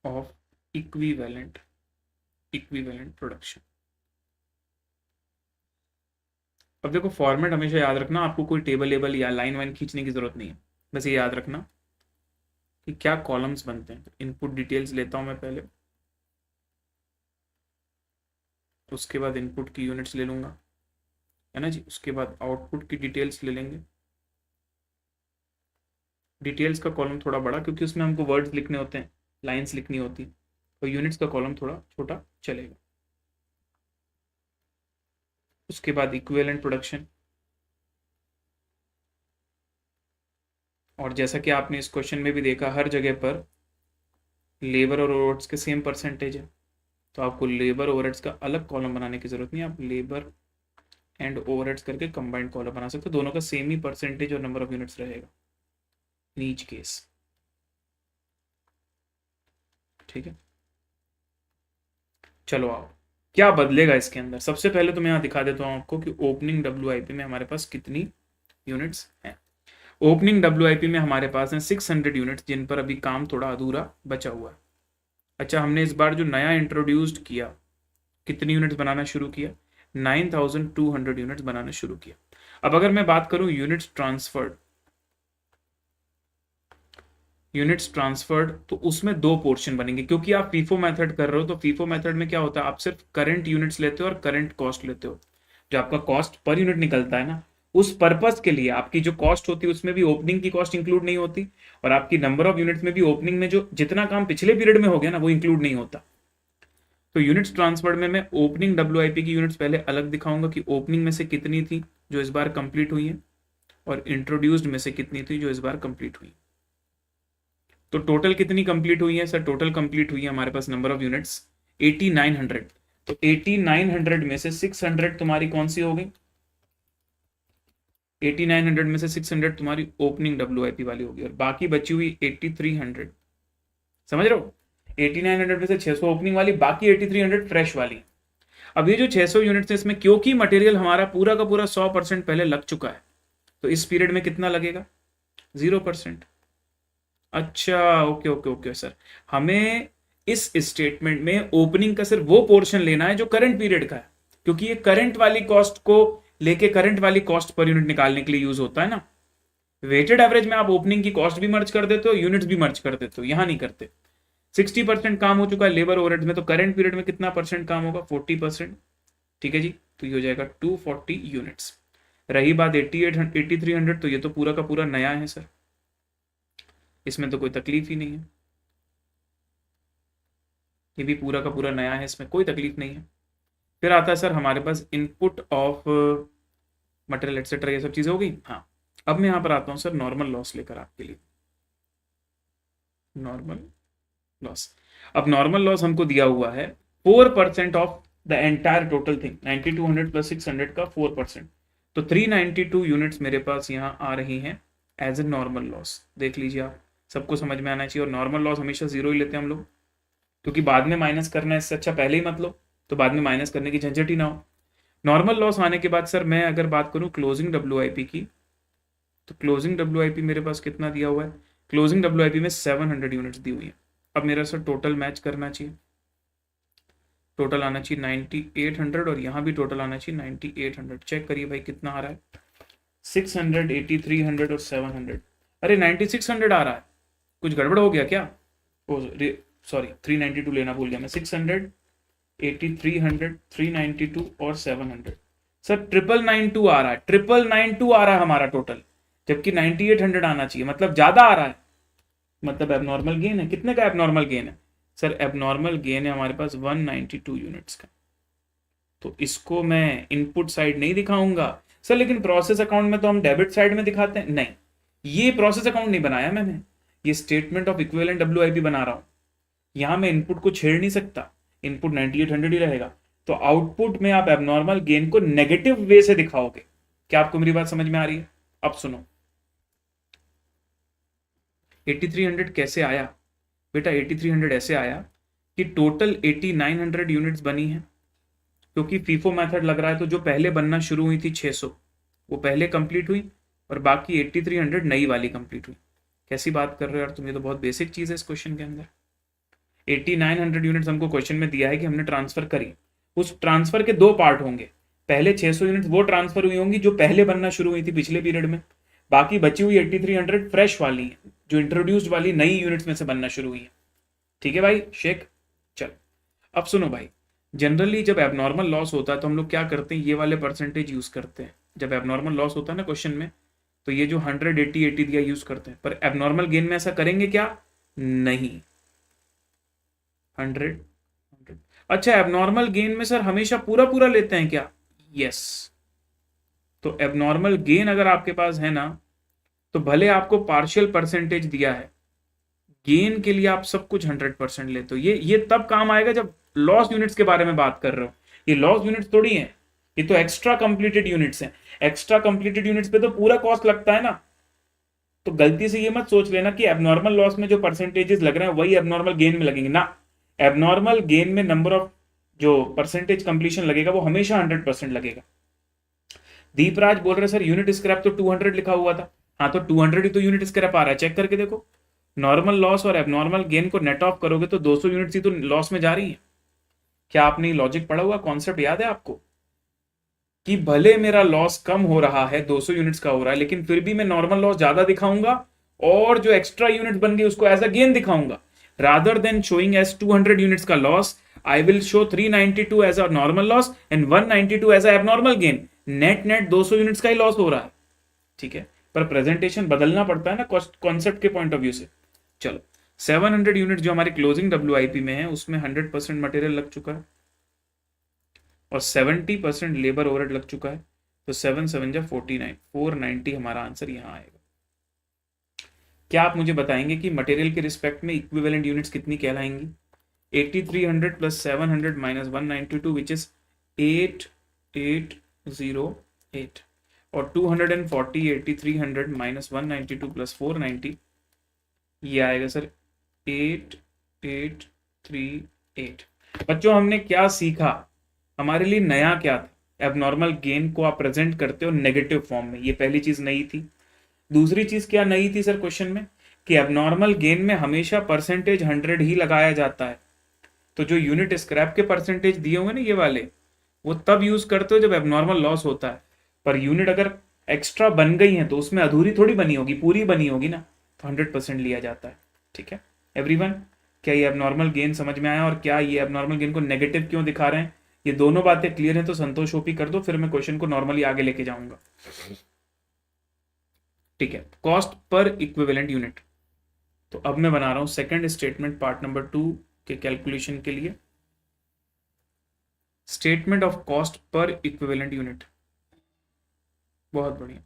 [SPEAKER 1] ऑफ इक्विवेलेंट प्रोडक्शन। अब देखो फॉर्मेट हमेशा याद रखना, आपको कोई टेबल लेबल या लाइन वाइन खींचने की जरूरत नहीं है, बस ये याद रखना कि क्या कॉलम्स बनते हैं। इनपुट डिटेल्स लेता हूं मैं पहले, उसके बाद इनपुट की यूनिट्स ले लूंगा, है ना जी, उसके बाद आउटपुट की डिटेल्स ले लेंगे। डिटेल्स का कॉलम थोड़ा बड़ा, क्योंकि उसमें हमको वर्ड्स लिखने होते हैं, लाइन्स लिखनी होती, तो यूनिट्स का कॉलम थोड़ा छोटा चलेगा। उसके बाद इक्विवेलेंट प्रोडक्शन, और जैसा कि आपने इस क्वेश्चन में भी देखा, हर जगह पर लेबर और ओवरहेड्स के सेम परसेंटेज है, तो आपको लेबर ओवरहेड्स का अलग कॉलम बनाने की जरूरत नहीं है, आप लेबर एंड ओवरहेड्स करके कंबाइंड कॉलम बना सकते हो, दोनों का सेम ही परसेंटेज और नंबर ऑफ यूनिट्स रहेगा इन ईच केस। ठीक है, चलो आओ, क्या बदलेगा इसके अंदर। सबसे पहले तो मैं यहाँ दिखा देता हूँ आपको कि ओपनिंग डब्ल्यूआईपी में हमारे पास कितनी यूनिट्स हैं। ओपनिंग WIP में हमारे पास है 600 यूनिट्स जिन पर अभी काम थोड़ा अधूरा बचा हुआ है। अच्छा, हमने इस बार जो नया इंट्रोड्यूस्ड किया, कितनी यूनिट्स बनाना शुरू किया? 9200 यूनिट्स बनाना शुरू किया। अब अगर मैं बात करूं यूनिट्स ट्रांसफर्ड, तो उसमें दो पोर्शन बनेंगे, क्योंकि आप फीफो मेथड कर रहे हो। तो फीफो मेथड में क्या होता है, आप सिर्फ करंट यूनिट्स लेते हो और करंट कॉस्ट लेते हो। जो आपका कॉस्ट पर यूनिट निकलता है ना, उस पर्पस के लिए आपकी जो कॉस्ट होती है उसमें भी ओपनिंग की कॉस्ट इंक्लूड नहीं होती, और आपकी नंबर ऑफ यूनिट्स में भी ओपनिंग में जो जितना काम पिछले पीरियड में हो गया ना, वो इंक्लूड नहीं होता। तो यूनिट्स ट्रांसफर्ड में मैं ओपनिंग WIP की यूनिट्स पहले अलग दिखाऊंगा कि ओपनिंग में से कितनी थी जो इस बार कंप्लीट हुई है, और इंट्रोड्यूस्ड में से कितनी थी जो इस बार कंप्लीट हुई। तो टोटल कितनी कंप्लीट हुई है सर? टोटल कंप्लीट हुई है हमारे पास नंबर ऑफ यूनिट्स 8900। तो 8900 में से 600 तुम्हारी कौन सी हो गई? 8900 में से 600 तुम्हारी ओपनिंग WIP वाली होगी, और बाकी बची हुई 8300, समझ रहे हो? 8900 में से 600 ओपनिंग वाली, बाकी 8300 फ्रेश वाली। अब ये जो 600 यूनिट्स है, इसमें क्योंकि मटेरियल हमारा पूरा का पूरा 100% पहले लग चुका है, तो इस पीरियड में कितना लगेगा? 0%। अच्छा, ओके ओके ओके सर, हमें इस स्टेटमेंट में ओपनिंग का सिर्फ वो पोर्शन लेना है जो करंट पीरियड का है, क्योंकि ये करंट वाली कॉस्ट को लेके करंट वाली कॉस्ट पर यूनिट निकालने के लिए यूज होता है ना। वेटेड एवरेज में आप ओपनिंग की कॉस्ट भी मर्ज कर देते हो, यूनिट्स भी मर्ज कर देते हो, यहां नहीं करते। 60% काम हो चुका है लेबर ओवरहेड्स में, तो करंट पीरियड में कितना परसेंट काम होगा? 40%। ठीक है जी, तो ये हो जाएगा 240 यूनिट्स। रही बात 8300, तो ये तो पूरा का पूरा नया है सर, इसमें तो कोई तकलीफ ही नहीं है। ये भी पूरा का पूरा नया है, इसमें कोई तकलीफ नहीं है। फिर आता है सर हमारे पास इनपुट ऑफ मटेरियल एक्सेट्रा, ये सब चीजें हो गई। हाँ, अब मैं यहां पर आता हूं सर नॉर्मल लॉस लेकर आपके लिए। नॉर्मल लॉस, अब नॉर्मल लॉस हमको दिया हुआ है 4% of the entire total thing, 9200 plus 600 का 4%। तो 392 यूनिट्स मेरे पास यहाँ आ रही हैं एज ए नॉर्मल लॉस। देख लीजिए आप, सबको समझ में आना चाहिए। और नॉर्मल लॉस हमेशा जीरो ही लेते हैं हम लोग, क्योंकि बाद में माइनस करना है, इससे अच्छा पहले ही मत लो, तो बाद में माइनस करने की झंझट ही ना हो। नॉर्मल लॉस आने के बाद सर मैं अगर बात करूं क्लोजिंग WIP की, तो क्लोजिंग WIP मेरे पास कितना दिया हुआ है? क्लोजिंग WIP में 700 यूनिट्स दी हुई है। अब मेरा सर टोटल मैच करना चाहिए, टोटल आना चाहिए 9800, और यहाँ भी टोटल आना चाहिए 9800। चेक करिए भाई कितना आ रहा है? 600, 8300 और 700। अरे 9600 आ रहा है, कुछ गड़बड़ हो गया क्या? सॉरी, 392 लेना भूल गया मैं। 600, 8300, 392 और 700। सर 9992 आ रहा है, 9992 आ रहा है हमारा टोटल, जबकि 9800 आना चाहिए, मतलब ज्यादा आ रहा है, मतलब एबनॉर्मल गेन है। कितने का एबनॉर्मल गेन है सर? एबनॉर्मल गेन है हमारे पास 192 यूनिट्स का। तो इसको मैं इनपुट साइड नहीं दिखाऊंगा सर, लेकिन प्रोसेस अकाउंट में तो हम डेबिट साइड में दिखाते हैं। नहीं, ये प्रोसेस अकाउंट नहीं बनाया मैंने, ये स्टेटमेंट ऑफ इक्विवेलेंट WIP बना रहा हूं। यहां मैं इनपुट को छेड़ नहीं सकता, इनपुट 9800 ही रहेगा। तो आउटपुट में आप एबनॉर्मल गेन को नेगेटिव वे से दिखाओगे। क्या आपको मेरी बात समझ में आ रही है? अब सुनो, 8300 कैसे आया बेटा? 8300 ऐसे आया कि टोटल 8900 यूनिट्स बनी है, क्योंकि फीफो मेथड लग रहा है, तो जो पहले बनना शुरू हुई थी 600 वो पहले कंप्लीट हुई, और बाकी 8300 नई वाली कंप्लीट हुई। कैसी बात कर रहे हो यार तुम, ये तो बहुत बेसिक चीज है इस क्वेश्चन के अंदर। 8900 यूनिट्स हमको क्वेश्चन में दिया है कि हमने ट्रांसफर करी, उस ट्रांसफर के दो पार्ट होंगे। पहले 600 यूनिट्स वो ट्रांसफर हुई होंगी जो पहले बनना शुरू हुई थी पिछले पीरियड में, बाकी बची हुई 8300 फ्रेश वाली है, जो इंट्रोड्यूस्ड वाली नई यूनिट्स में से बनना शुरू हुई है। ठीक है भाई शेख? चल अब सुनो भाई, जनरली जब एबनॉर्मल लॉस होता है तो हम लोग क्या करते हैं, ये वाले परसेंटेज यूज करते हैं। जब एबनॉर्मल लॉस होता है ना क्वेश्चन में, तो ये जो 100, 80, 80 दिया यूज करते हैं। पर एबनॉर्मल गेन में ऐसा करेंगे क्या? नहीं। 100, 100। अच्छा, एबनॉर्मल गेन में सर हमेशा पूरा पूरा लेते हैं क्या? यस। तो एबनॉर्मल गेन अगर आपके पास है ना, तो भले आपको पार्शियल परसेंटेज दिया है, गेन के लिए आप सब कुछ 100% लेते हो। ये तब काम आएगा जब लॉस यूनिट्स के बारे में बात कर रहे हो। ये लॉस यूनिट्स थोड़ी है, ये तो एक्स्ट्रा कंप्लीटेड यूनिट्स हैं। एक्स्ट्रा कंप्लीटेड यूनिट्स पे तो पूरा कॉस्ट लगता है ना। तो गलती से ये मत सोच लेना कि एबनॉर्मल लॉस में जो परसेंटेजेस लग रहे हैं वही एबनॉर्मल गेन में लगेंगे ना। एबनॉर्मल गेन में नंबर ऑफ जो परसेंटेज कंप्लीशन लगेगा वो हमेशा 100% लगेगा। दीपराज बोल रहे सर यूनिट स्क्रैप तो 200 लिखा हुआ था। हाँ तो 200 ही तो यूनिट स्क्रैप आ रहा है, चेक करके देखो। नॉर्मल लॉस और एबनॉर्मल गेन को नेट ऑफ करोगे तो 200 यूनिट्स ही तो लॉस में जा रही है। क्या आपने लॉजिक पढ़ा हुआ, कॉन्सेप्ट याद है आपको? कि भले मेरा लॉस कम हो रहा है, 200 यूनिट्स का हो रहा है, लेकिन फिर भी मैं नॉर्मल लॉस ज्यादा दिखाऊंगा और जो एक्स्ट्रा यूनिट बन गई उसको एज अ गेन दिखाऊंगा। Rather than showing as 200 units का loss, I will show 392 as a normal loss and 192 as a abnormal gain. Net net 200 units का ही लॉस हो रहा है, ठीक है। पर प्रेजेंटेशन बदलना पड़ता है ना कॉन्सेप्ट के पॉइंट ऑफ व्यू से। चलो 700 यूनिट जो हमारी क्लोजिंग WIP में है उसमें 100% मटेरियल लग चुका है और 70% लेबर ओवरहेड लग चुका है। तो 7 7 जा 49, 490 हमारा आंसर यहाँ आएगा। क्या आप मुझे बताएंगे कि मटेरियल के रिस्पेक्ट में इक्विवेलेंट यूनिट्स कितनी कहलाएंगी? 8300 प्लस 700 माइनस 192 विच इज 8808 और 240 8300 माइनस 192 प्लस 490 ये आएगा सर 8838। बच्चों हमने क्या सीखा, हमारे लिए नया क्या था? एबनॉर्मल गेन को आप प्रेजेंट करते हो नेगेटिव फॉर्म में, ये पहली चीज नई थी। दूसरी चीज क्या नई थी सर क्वेश्चन में? कि एबनॉर्मल गेन में हमेशा परसेंटेज 100 ही लगाया जाता है। तो जो यूनिट स्क्रैप के परसेंटेज दिए होंगे ना ये वाले, वो तब यूज करते हो जब एबनॉर्मल लॉस होता है। पर यूनिट अगर एक्स्ट्रा बन गई है तो उसमें अधूरी थोड़ी बनी होगी, पूरी बनी होगी ना, तो 100% लिया जाता है, ठीक है एवरीवन। क्या ये एबनॉर्मल गेन समझ में आया और क्या ये एबनॉर्मल गेन को नेगेटिव क्यों दिखा रहे हैं? ये दोनों बातें क्लियर हैं तो संतोष ओपी कर दो, फिर मैं क्वेश्चन को नॉर्मली आगे लेके जाऊंगा, ठीक है। कॉस्ट पर इक्विवेलेंट यूनिट, तो अब मैं बना रहा हूं सेकंड स्टेटमेंट पार्ट नंबर 2 के कैलकुलेशन के लिए। Statement of cost per equivalent unit, बहुत बढ़िया।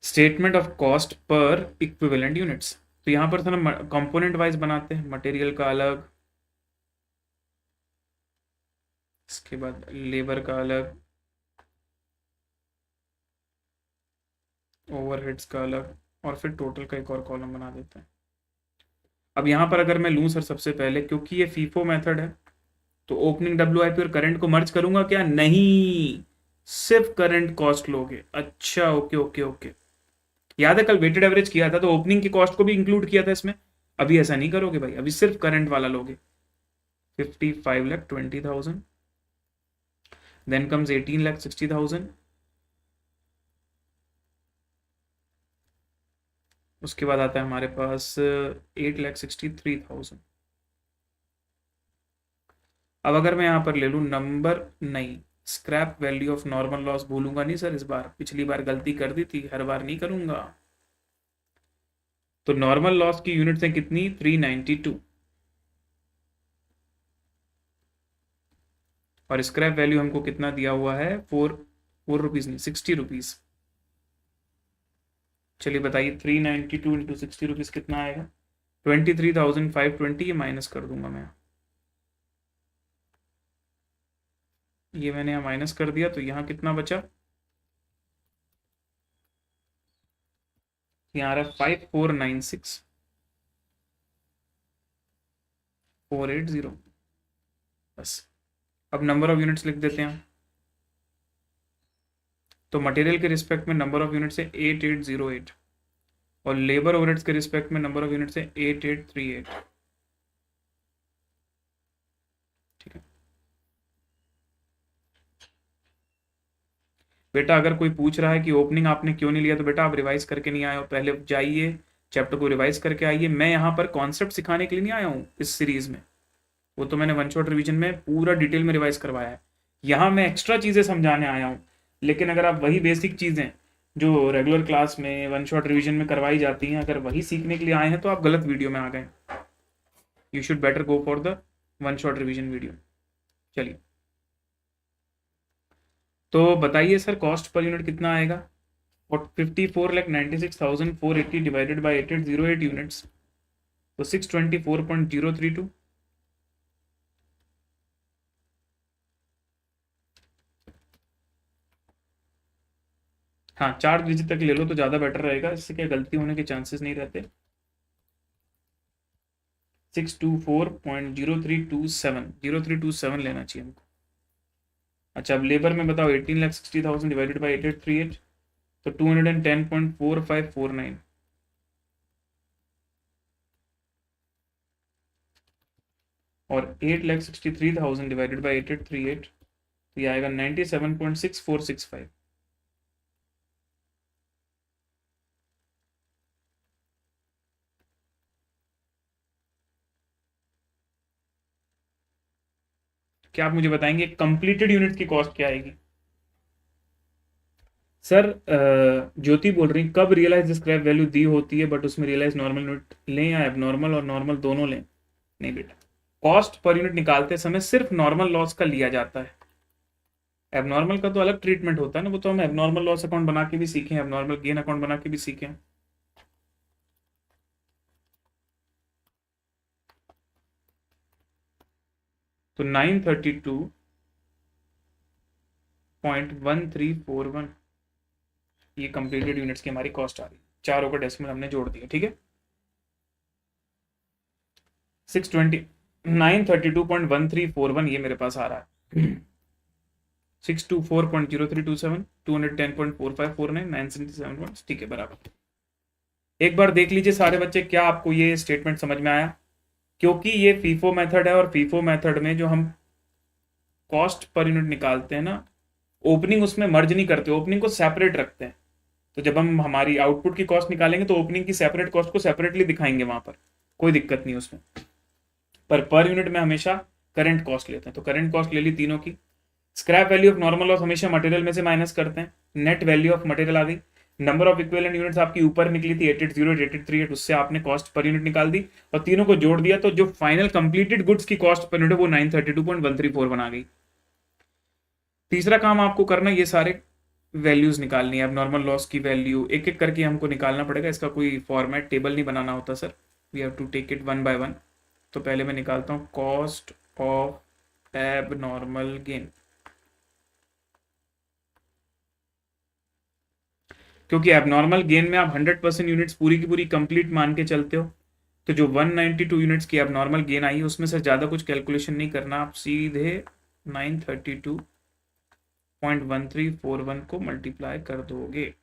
[SPEAKER 1] Statement of cost per equivalent units, तो यहां पर ना कंपोनेंट वाइज बनाते हैं, मटेरियल का अलग, इसके बाद लेबर का अलग, ओवरहेड्स का अलग, और फिर टोटल का एक और कॉलम बना देते हैं। अब यहां पर अगर मैं लूं सर सबसे पहले, क्योंकि ये फीफो मेथड है, तो ओपनिंग WIP और करंट को मर्ज करूंगा क्या? नहीं, सिर्फ करंट कॉस्ट लोगे। अच्छा ओके ओके ओके, याद है कल वेटेड एवरेज किया था तो ओपनिंग की कॉस्ट को भी इंक्लूड किया था इसमें। अभी ऐसा नहीं करोगे भाई, अभी सिर्फ करंट वाला लोगे। 55,20,000, देन कम्स 18,60,000, उसके बाद आता है हमारे पास 8,63,000। अब अगर मैं यहां पर ले लूं नंबर, नहीं scrap value of normal loss भूलूंगा नहीं सर इस बार, पिछली बार गलती कर दी थी, हर बार नहीं करूंगा। तो नॉर्मल लॉस की यूनिट्स हैं कितनी? 392, और स्क्रैप वैल्यू हमको कितना दिया हुआ है? 4 रुपीज नहीं 60 रुपीज। चलिए बताइए 392 इंटू 60 रुपीज कितना आएगा? 23,520, ये माइनस कर दूंगा मैं, ये मैंने यहाँ माइनस कर दिया, तो यहाँ कितना बचा? यहाँ आ रहा है 5496,480, बस। अब नंबर ऑफ यूनिट्स लिख देते हैं, तो मटेरियल के रिस्पेक्ट में नंबर ऑफ यूनिट्स है 8808 और लेबर ओवरहेड्स के रिस्पेक्ट में नंबर ऑफ यूनिट्स है 8838, ठीक है बेटा। अगर कोई पूछ रहा है कि ओपनिंग आपने क्यों नहीं लिया, तो बेटा आप रिवाइज करके नहीं आए हो, पहले जाइए चैप्टर को रिवाइज करके आइए। मैं यहाँ पर कॉन्सेप्ट सिखाने के लिए नहीं आया हूँ इस सीरीज में, वो तो मैंने वन शॉट रिवीजन में पूरा डिटेल में रिवाइज करवाया है। यहाँ मैं एक्स्ट्रा चीज़ें समझाने आया हूँ, लेकिन अगर आप वही बेसिक चीज़ें जो रेगुलर क्लास में वन शॉट रिवीजन में करवाई जाती हैं, अगर वही सीखने के लिए आए हैं तो आप गलत वीडियो में आ गए। You should better go for the one shot revision video. चलिए तो बताइए सर कॉस्ट पर यूनिट कितना आएगा? और 54,96,480 डिवाइडेड बाई 8808 यूनिट्स, तो 624.032। हाँ 4 डिजिट तक ले लो तो ज़्यादा बेटर रहेगा, इससे क्या गलती होने के चांसेस नहीं रहते। 624.0327 लेना चाहिए हमको। अच्छा अब लेबर में बताओ 18,60,000 डिवाइडेड बाई 8838 तो 210.4549 और 8,63,000 डिवाइडेड बाई 8838 तो ये आएगा 97.6465। क्या आप मुझे बताएंगे कंप्लीटेड यूनिट की कॉस्ट क्या आएगी? सर ज्योति बोल रही कब रियलाइज स्क्रैप वैल्यू दी होती है बट उसमें रियलाइज नॉर्मल यूनिट लें या एबनॉर्मल और नॉर्मल दोनों लें? नहीं बेटा, कॉस्ट पर यूनिट निकालते समय सिर्फ नॉर्मल लॉस का लिया जाता है, एबनॉर्मल का तो अलग ट्रीटमेंट होता है ना, वो तो हम एबनॉर्मल लॉस अकाउंट बना के भी सीखे हैं, एबनॉर्मल गेन अकाउंट बना के भी सीखे हैं। तो 932.1341 ये कंप्लीटेड यूनिट्स की हमारी कॉस्ट आ रही है, चारों का डेसिमल हमने जोड़ दिया, ठीक है। 932.1341 ये मेरे पास आ रहा है 624.0327 210.4549 977, ठीक है बराबर। एक बार देख लीजिए सारे बच्चे, क्या आपको ये स्टेटमेंट समझ में आया? क्योंकि ये फीफो मेथड है और फीफो मेथड में जो हम कॉस्ट पर यूनिट निकालते हैं ना, ओपनिंग उसमें मर्ज नहीं करते, ओपनिंग को सेपरेट रखते हैं। तो जब हम हमारी आउटपुट की कॉस्ट निकालेंगे तो ओपनिंग की सेपरेट कॉस्ट को सेपरेटली दिखाएंगे, वहां पर कोई दिक्कत नहीं उसमें। पर यूनिट में हमेशा करंट कॉस्ट लेते हैं, तो करंट कॉस्ट ले ली तीनों की। Scrap value of normal loss हमेशा मटेरियल में से माइनस करते हैं, नेट वैल्यू ऑफ मटेरियल आ गई। नंबर ऑफ इक्विवेलेंट यूनिट्स आपकी ऊपर निकली थी 880 8838, उससे आपने कॉस्ट पर यूनिट निकाल दी और तीनों को जोड़ दिया, तो जो फाइनल कंप्लीटेड गुड्स की कॉस्ट पर यूनिट है वो 932.134 बना गई। तीसरा काम आपको करना, ये सारे वैल्यूज निकालनी है। अब नॉर्मल लॉस की वैल्यू एक एक करके हमको निकालना पड़ेगा, इसका कोई फॉर्मेट टेबल नहीं बनाना होता sir, we have to take it one by one. तो पहले मैं निकालता हूँ cost of abnormal gain, क्योंकि एबनॉर्मल गेन में आप 100% यूनिट्स पूरी की पूरी कंप्लीट मान के चलते हो, तो जो 192 यूनिट्स की एबनॉर्मल गेन आई उसमें से ज़्यादा कुछ कैलकुलेशन नहीं करना, आप सीधे 932.1341 को मल्टीप्लाई कर दोगे।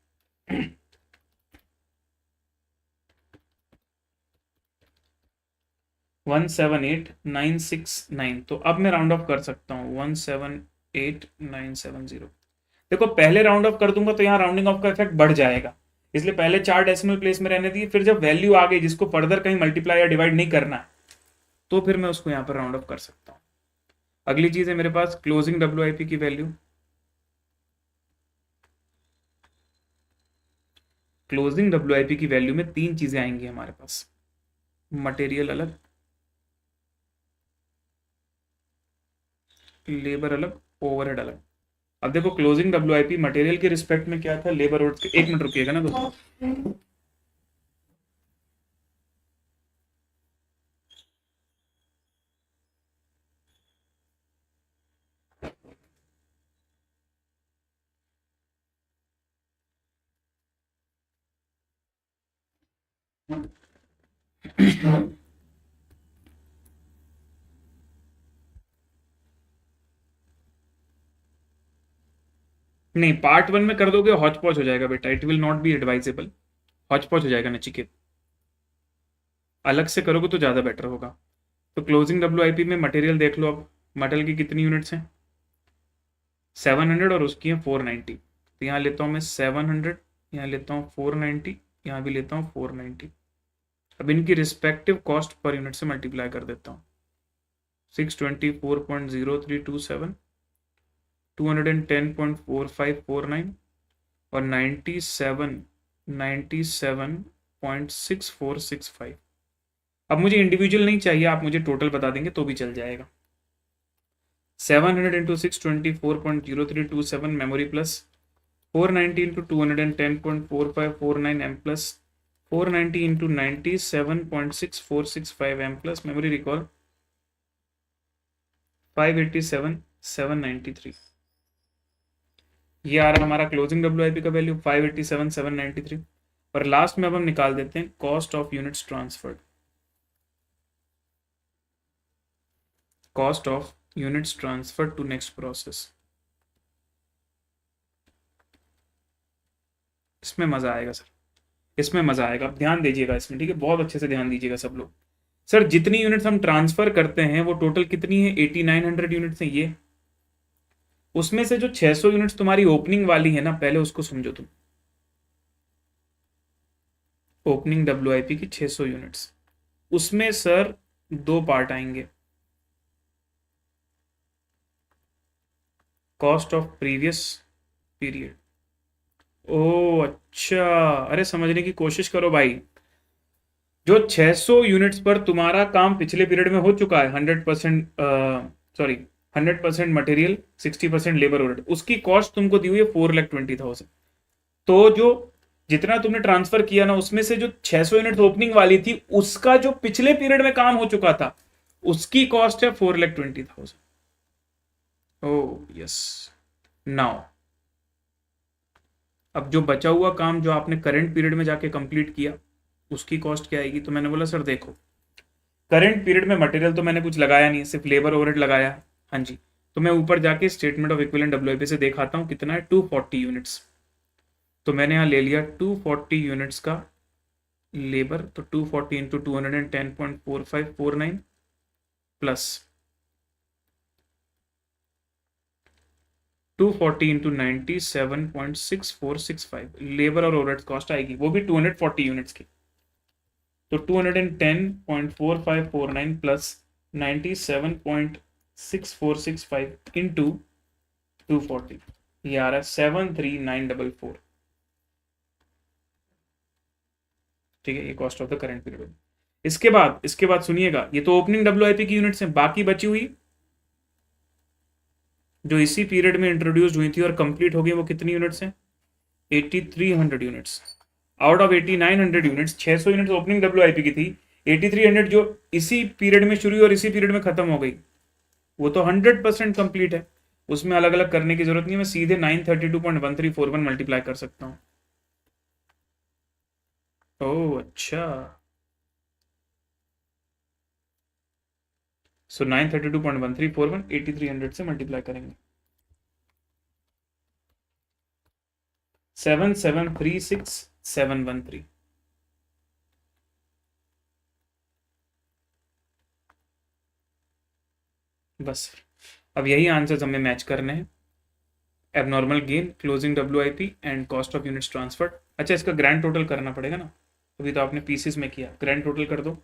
[SPEAKER 1] 178,969, तो अब मैं राउंड ऑफ कर सकता हूँ 178,970। देखो पहले राउंड ऑफ कर दूंगा तो यहाँ राउंडिंग ऑफ का इफेक्ट बढ़ जाएगा, इसलिए पहले 4 डेसिमल प्लेस में रहने दिए, फिर जब वैल्यू आ गई जिसको फर्दर कहीं मल्टीप्लाई या डिवाइड नहीं करना है तो फिर मैं उसको यहाँ पर राउंड ऑफ कर सकता हूँ। अगली चीज है मेरे पास क्लोजिंग WIP की वैल्यू। क्लोजिंग WIP की वैल्यू में 3 चीजें आएंगी हमारे पास, मटेरियल अलग, लेबर अलग, ओवरहेड अलग। अब देखो क्लोजिंग WIP मटेरियल के रिस्पेक्ट में क्या था, लेबर और एक मिनट रुकिएगा ना दोस्तों। नहीं, पार्ट 1 में कर दोगे हॉच पॉच हो जाएगा बेटा, it will not be advisable, Hooch पॉच हो जाएगा नचिकेत, अलग से करोगे तो ज़्यादा बेटर होगा। तो क्लोजिंग WIP में मटेरियल देख लो, अब मटेरियल की कितनी यूनिट्स हैं 700 और उसकी है 490, तो यहाँ लेता हूँ मैं 700, यहाँ लेता हूँ 490, यहाँ भी लेता हूँ 490। अब इनकी रिस्पेक्टिव कॉस्ट पर यूनिट से मल्टीप्लाई कर देता हूँ, 624.0327, 210.4549 और 97.6465। अब मुझे इंडिविजुअल नहीं चाहिए, आप मुझे टोटल बता देंगे तो भी चल जाएगा। 700 into 624.0327 memory plus 490 into 210.4549 M plus 490 into 97.6465 M plus memory recall 587,793। ये आ रहा हमारा क्लोजिंग WIP का वैल्यू 587,793। और लास्ट में अब हम निकाल देते हैं cost of units transferred. Cost of units transfer to next process. इसमें मजा आएगा सर, इसमें मजा आएगा, आप ध्यान दीजिएगा इसमें, ठीक है, बहुत अच्छे से ध्यान दीजिएगा सब लोग। सर जितनी यूनिट्स हम ट्रांसफर करते हैं वो टोटल कितनी है, 8900 यूनिट्स है ये। उसमें से जो 600 यूनिट्स तुम्हारी ओपनिंग वाली है ना, पहले उसको समझो तुम। ओपनिंग WIP की 600 यूनिट्स, उसमें सर दो पार्ट आएंगे, कॉस्ट ऑफ प्रीवियस पीरियड। ओ अच्छा, अरे समझने की कोशिश करो भाई। जो 600 यूनिट्स पर तुम्हारा काम पिछले पीरियड में हो चुका है, 100% सॉरी 100% मटेरियल, 60% लेबर ओवरहेड, उसकी कॉस्ट तुमको दी हुई है 4,20,000। तो जो जितना तुमने ट्रांसफर किया ना, उसमें से जो 600 यूनिट ओपनिंग वाली थी, उसका जो पिछले पीरियड में काम हो चुका था, उसकी कॉस्ट है 4,20,000। ओ यस। नाउ अब जो बचा हुआ काम जो आपने करंट पीरियड में जाके कंप्लीट किया, उसकी कॉस्ट क्या आएगी? तो मैंने बोला सर देखो, करंट पीरियड में मटेरियल तो मैंने कुछ लगाया नहीं, सिर्फ लेबर ओवरहेड लगाया। हाँ जी, तो मैं ऊपर जाके स्टेटमेंट ऑफ इक्विवेलेंट WIP से देखाता हूँ कितना है, 240 यूनिट्स। तो मैंने यहाँ ले लिया 240 यूनिट्स का लेबर, तो 240 इंटू 210.4549 प्लस 240 इंटू 97.6465 लेबर और ओवरहेड कॉस्ट आएगी, वो भी 240 यूनिट्स की। तो 210.4549 प्लस 97.6465 इंटू 240, ये आ रहा है 73944। ठीक है, ये cost of the current period. इसके बाद सुनिएगा, ये तो ओपनिंग WIP की यूनिट्स हैं, बाकी बची हुई जो इसी पीरियड में इंट्रोड्यूस हुई थी और कंप्लीट हो गई, वो कितनी यूनिट्स हैं? 8300 units. Out of 8900 units, 600 units opening WIP की थी, 8300 जो इसी पीरियड में शुरू हुई और इसी पीरियड में खत्म हो गई, वो तो 100% कंप्लीट है। उसमें अलग अलग करने की जरूरत नहीं है, मैं सीधे 932.1341 मल्टीप्लाई कर सकता हूँ। ओह अच्छा, सो 932.1341 8300 से मल्टीप्लाई करेंगे, 7736713। बस अब यही आंसर्स हमें मैच करने हैं, abnormal gain, closing WIP and cost of units transferred. अच्छा, इसका ग्रैंड टोटल करना पड़ेगा ना, अभी तो आपने पीसेस में किया, ग्रैंड टोटल कर दो।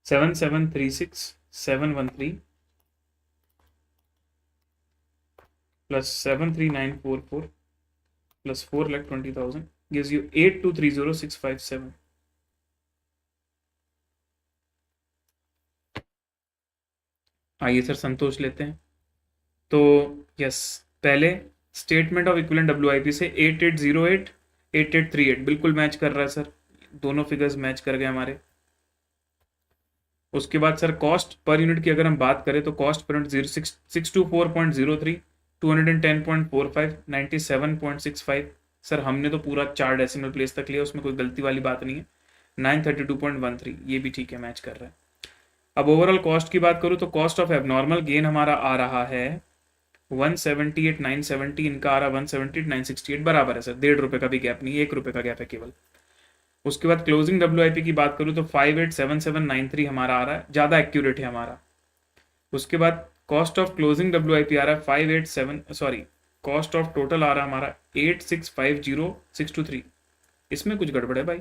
[SPEAKER 1] 7736713 प्लस 73944 प्लस 4,20,000 gives you 8230657। आइए सर संतोष लेते हैं। तो यस, पहले स्टेटमेंट ऑफ इक्विवेलेंट WIP से 8808 8838 बिल्कुल मैच कर रहा है सर, दोनों फिगर्स मैच कर गए हमारे। उसके बाद सर कॉस्ट पर यूनिट की अगर हम बात करें तो कॉस्ट पर यूनिट 624.03 210.45 97.65। सर हमने तो पूरा 4 डेसिमल प्लेस तक लिया, उसमें कोई गलती वाली बात नहीं है। 932.13 ये भी ठीक है, मैच कर रहा है। अब ओवरऑल कॉस्ट की बात करूँ तो कॉस्ट ऑफ एबनॉर्मल गेन हमारा आ रहा है 178,970, इनका आ रहा है 178,968, बराबर है सर, 1.5 रुपये का भी गैप नहीं है, 1 रुपये का गैप है केवल। उसके बाद क्लोजिंग WIP की बात करूँ तो 587793 हमारा आ रहा है, ज़्यादा एक्यूरेट है हमारा। उसके बाद कॉस्ट ऑफ क्लोजिंग WIP आ रहा है 587, सॉरी कॉस्ट ऑफ टोटल आ रहा है हमारा 8650623। इसमें कुछ गड़बड़ है भाई,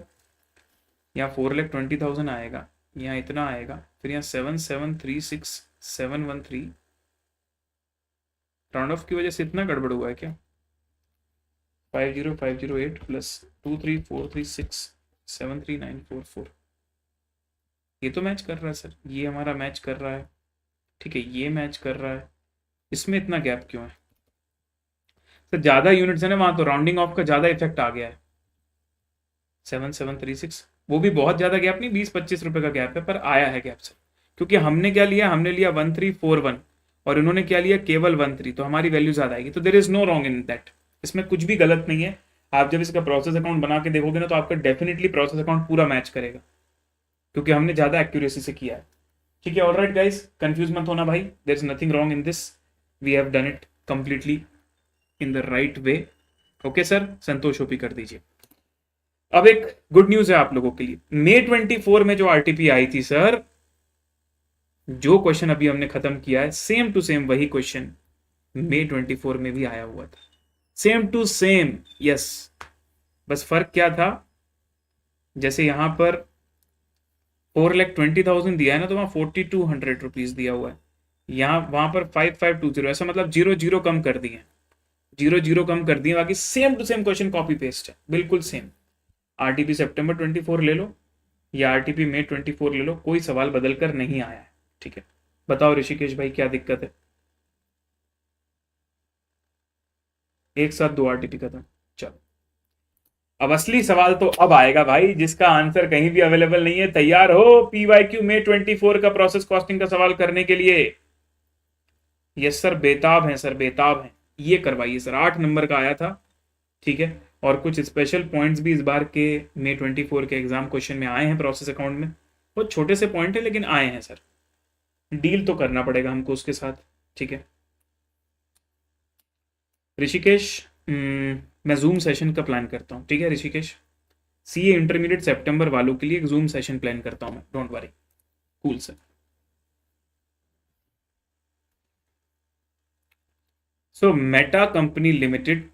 [SPEAKER 1] यहाँ 4,20,000 आएगा, यहाँ इतना आएगा, फिर यहाँ 7736713, राउंड ऑफ की वजह से इतना गड़बड़ हुआ है क्या? 50508 प्लस 2343673,944, ये तो मैच कर रहा है सर, ये हमारा मैच कर रहा है, ठीक है, ये मैच कर रहा है, इसमें इतना गैप क्यों है सर? ज़्यादा यूनिट्स है ना वहाँ, तो राउंडिंग ऑफ का ज़्यादा इफेक्ट आ गया है। 7736, वो भी बहुत ज़्यादा गैप नहीं, 20-25 रुपये का गैप है, पर आया है गैप सर, क्योंकि हमने क्या लिया, हमने लिया 1341 और इन्होंने क्या लिया, केवल 13, तो हमारी वैल्यू ज़्यादा आएगी। तो there is no wrong in that, इसमें कुछ भी गलत नहीं है। आप जब इसका प्रोसेस अकाउंट बना के देखोगे ना, तो आपका डेफिनेटली प्रोसेस अकाउंट पूरा मैच करेगा। क्योंकि हमने ज्यादा एक्यूरेसी से किया है। ठीक है, ऑलराइट गाइस, कंफ्यूज मत होना भाई, there is nothing wrong in this, we have done it completely in the right way. Okay sir, Santosh OP कर दीजिए। अब एक गुड न्यूज है आप लोगों के लिए, May 24 में जो आरटीपी आई थी सर, जो क्वेश्चन अभी हमने खत्म किया है सेम टू सेम वही क्वेश्चन May 24 में भी आया हुआ था, सेम टू सेम। यस, बस फर्क क्या था, जैसे यहां पर 4,20,000 दिया है ना, तो वहां 4,200 रुपीज दिया हुआ है, यहाँ वहां पर 5,520, ऐसा मतलब 0 कम कर दिए, 0 कम कर दिए, बाकी same to same question copy paste है, बिल्कुल सेम। आरटीपी September 24 ले लो या आरटीपी May 24 ले लो, कोई सवाल बदल कर नहीं आया है। ठीक है, बताओ ऋषिकेश भाई क्या दिक्कत है? एक साथ 2 आरटीपी खत्म। चलो, अब असली सवाल तो अब आएगा भाई, जिसका आंसर कहीं भी अवेलेबल नहीं है। तैयार हो PYQ May 24 का प्रोसेस कॉस्टिंग का सवाल करने के लिए? यस सर, बेताब है सर, बेताब है, ये करवाइए सर, 8 नंबर का आया था। ठीक है, और कुछ स्पेशल पॉइंट्स भी इस बार के May 24 के एग्जाम क्वेश्चन में आए हैं प्रोसेस अकाउंट में, बहुत छोटे से पॉइंट है लेकिन आए हैं सर, डील तो करना पड़ेगा हमको उसके साथ। ठीक है ऋषिकेश, मैं जूम सेशन का प्लान करता हूँ। ठीक है ऋषिकेश, सीए इंटरमीडिएट सितंबर वालों के लिए एक जूम सेशन प्लान करता हूँ मैं, don't worry. Cool sir. So Meta company limited,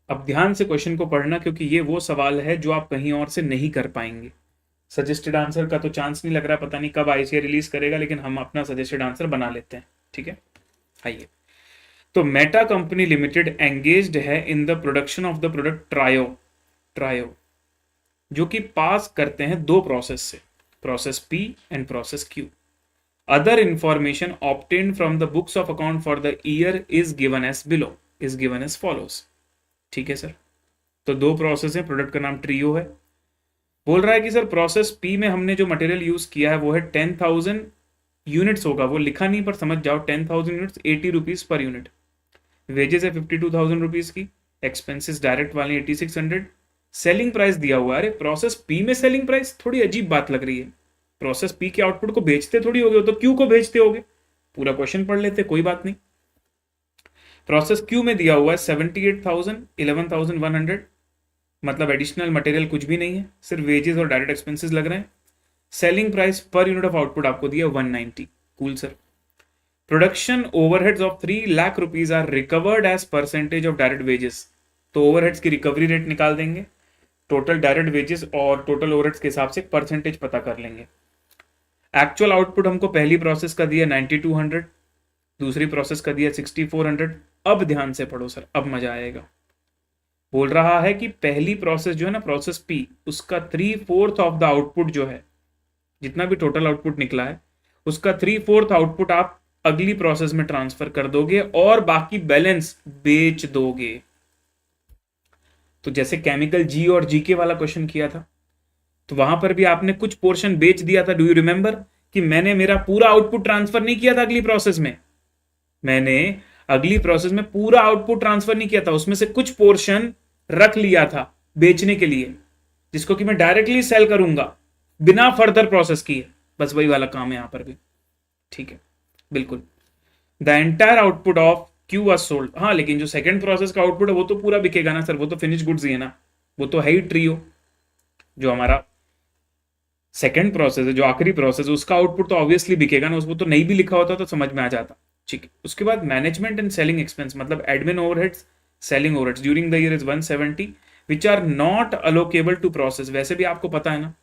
[SPEAKER 1] अब ध्यान से क्वेश्चन को पढ़ना, क्योंकि ये वो सवाल है जो आप कहीं और से नहीं कर पाएंगे। सजेस्टेड आंसर का तो चांस नहीं लग रहा, पता नहीं कब आईसीए रिलीज करेगा, लेकिन हम अपना सजेस्टेड आंसर बना लेते हैं। ठीक है, आइए। तो मेटा कंपनी लिमिटेड एंगेज्ड है in the production of the product trio, जो कि पास करते हैं 2 प्रोसेस से, process P and process Q. Other information obtained from the books of account for the year is given as below, is given as follows. ठीक है sir, तो 2 process है, product का नाम ट्रियो है। बोल रहा है कि सर प्रोसेस पी में हमने जो मटेरियल यूज किया है वो है 10,000 यूनिट्स होगा, वो लिखा नहीं पर समझ जाओ, 10,000 units 80 rupees per unit. Wages है 52,000 रुपीज की, एक्सपेंसेस डायरेक्ट वाले 8,600, सेलिंग प्राइस दिया हुआ है। अरे प्रोसेस पी में सेलिंग प्राइस, थोड़ी अजीब बात लग रही है। प्रोसेस पी के आउटपुट को बेचते थोड़ी होगे, तो क्यू को बेचते होगे। पूरा क्वेश्चन पढ़ लेते, कोई बात नहीं। प्रोसेस क्यू में दिया हुआ है 78,000, 11,100, मतलब एडिशनल मटेरियल कुछ भी नहीं है, सिर्फ वेजेस और डायरेक्ट एक्सपेंसेस लग रहे हैं। Selling price per unit of output आपको दिया 190। Cool sir. Production overheads of 3 lakh rupees are recovered as percentage of direct wages, तो ओवरहेड्स की रिकवरी रेट निकाल देंगे, टोटल डायरेक्ट वेजेस और टोटल ओवरहेड्स के हिसाब से परसेंटेज पता कर लेंगे। एक्चुअल आउटपुट हमको पहली प्रोसेस का दिया 9200, दूसरी प्रोसेस का दिया 6400। अब ध्यान से पढ़ो सर, अब मजा आएगा। बोल रहा है कि पहली प्रोसेस जो है ना, प्रोसेस पी, उसका 3/4 ऑफ द आउटपुट जो है, जितना भी टोटल आउटपुट निकला है उसका 3/4 आउटपुट आप अगली प्रोसेस में ट्रांसफर कर दोगे और बाकी बैलेंस बेच दोगे। तो जैसे केमिकल जी और जीके वाला क्वेश्चन किया था, तो वहां पर भी आपने कुछ पोर्शन बेच दिया था। डू यू रिमेंबर कि मैंने मेरा पूरा आउटपुट ट्रांसफर नहीं किया था अगली प्रोसेस में, मैंने अगली प्रोसेस में पूरा आउटपुट ट्रांसफर नहीं किया था, उसमें से कुछ पोर्शन रख लिया था बेचने के लिए, जिसको कि मैं डायरेक्टली सेल करूंगा बिना फर्दर प्रोसेस किए। बस वही वाला काम है यहां पर भी। ठीक है, बिल्कुल। The entire output of Q was sold. हाँ, लेकिन जो सेकंड प्रोसेस का आउटपुट है वो तो पूरा बिकेगा ना सर, वो तो फिनिश गुड्स ही है ना, वो तो है ही ट्रियो। जो हमारा सेकंड प्रोसेस है, जो आखिरी प्रोसेस है, उसका आउटपुट तो ऑब्वियसली बिकेगा ना, उसको तो नहीं भी लिखा होता तो समझ में आ जाता। ठीक है, उसके बाद मैनेजमेंट एंड सेलिंग एक्सपेंस, मतलब admin overheads, selling overheads during the year is 170 which are not allocable to process. वैसे भी आपको पता है ना,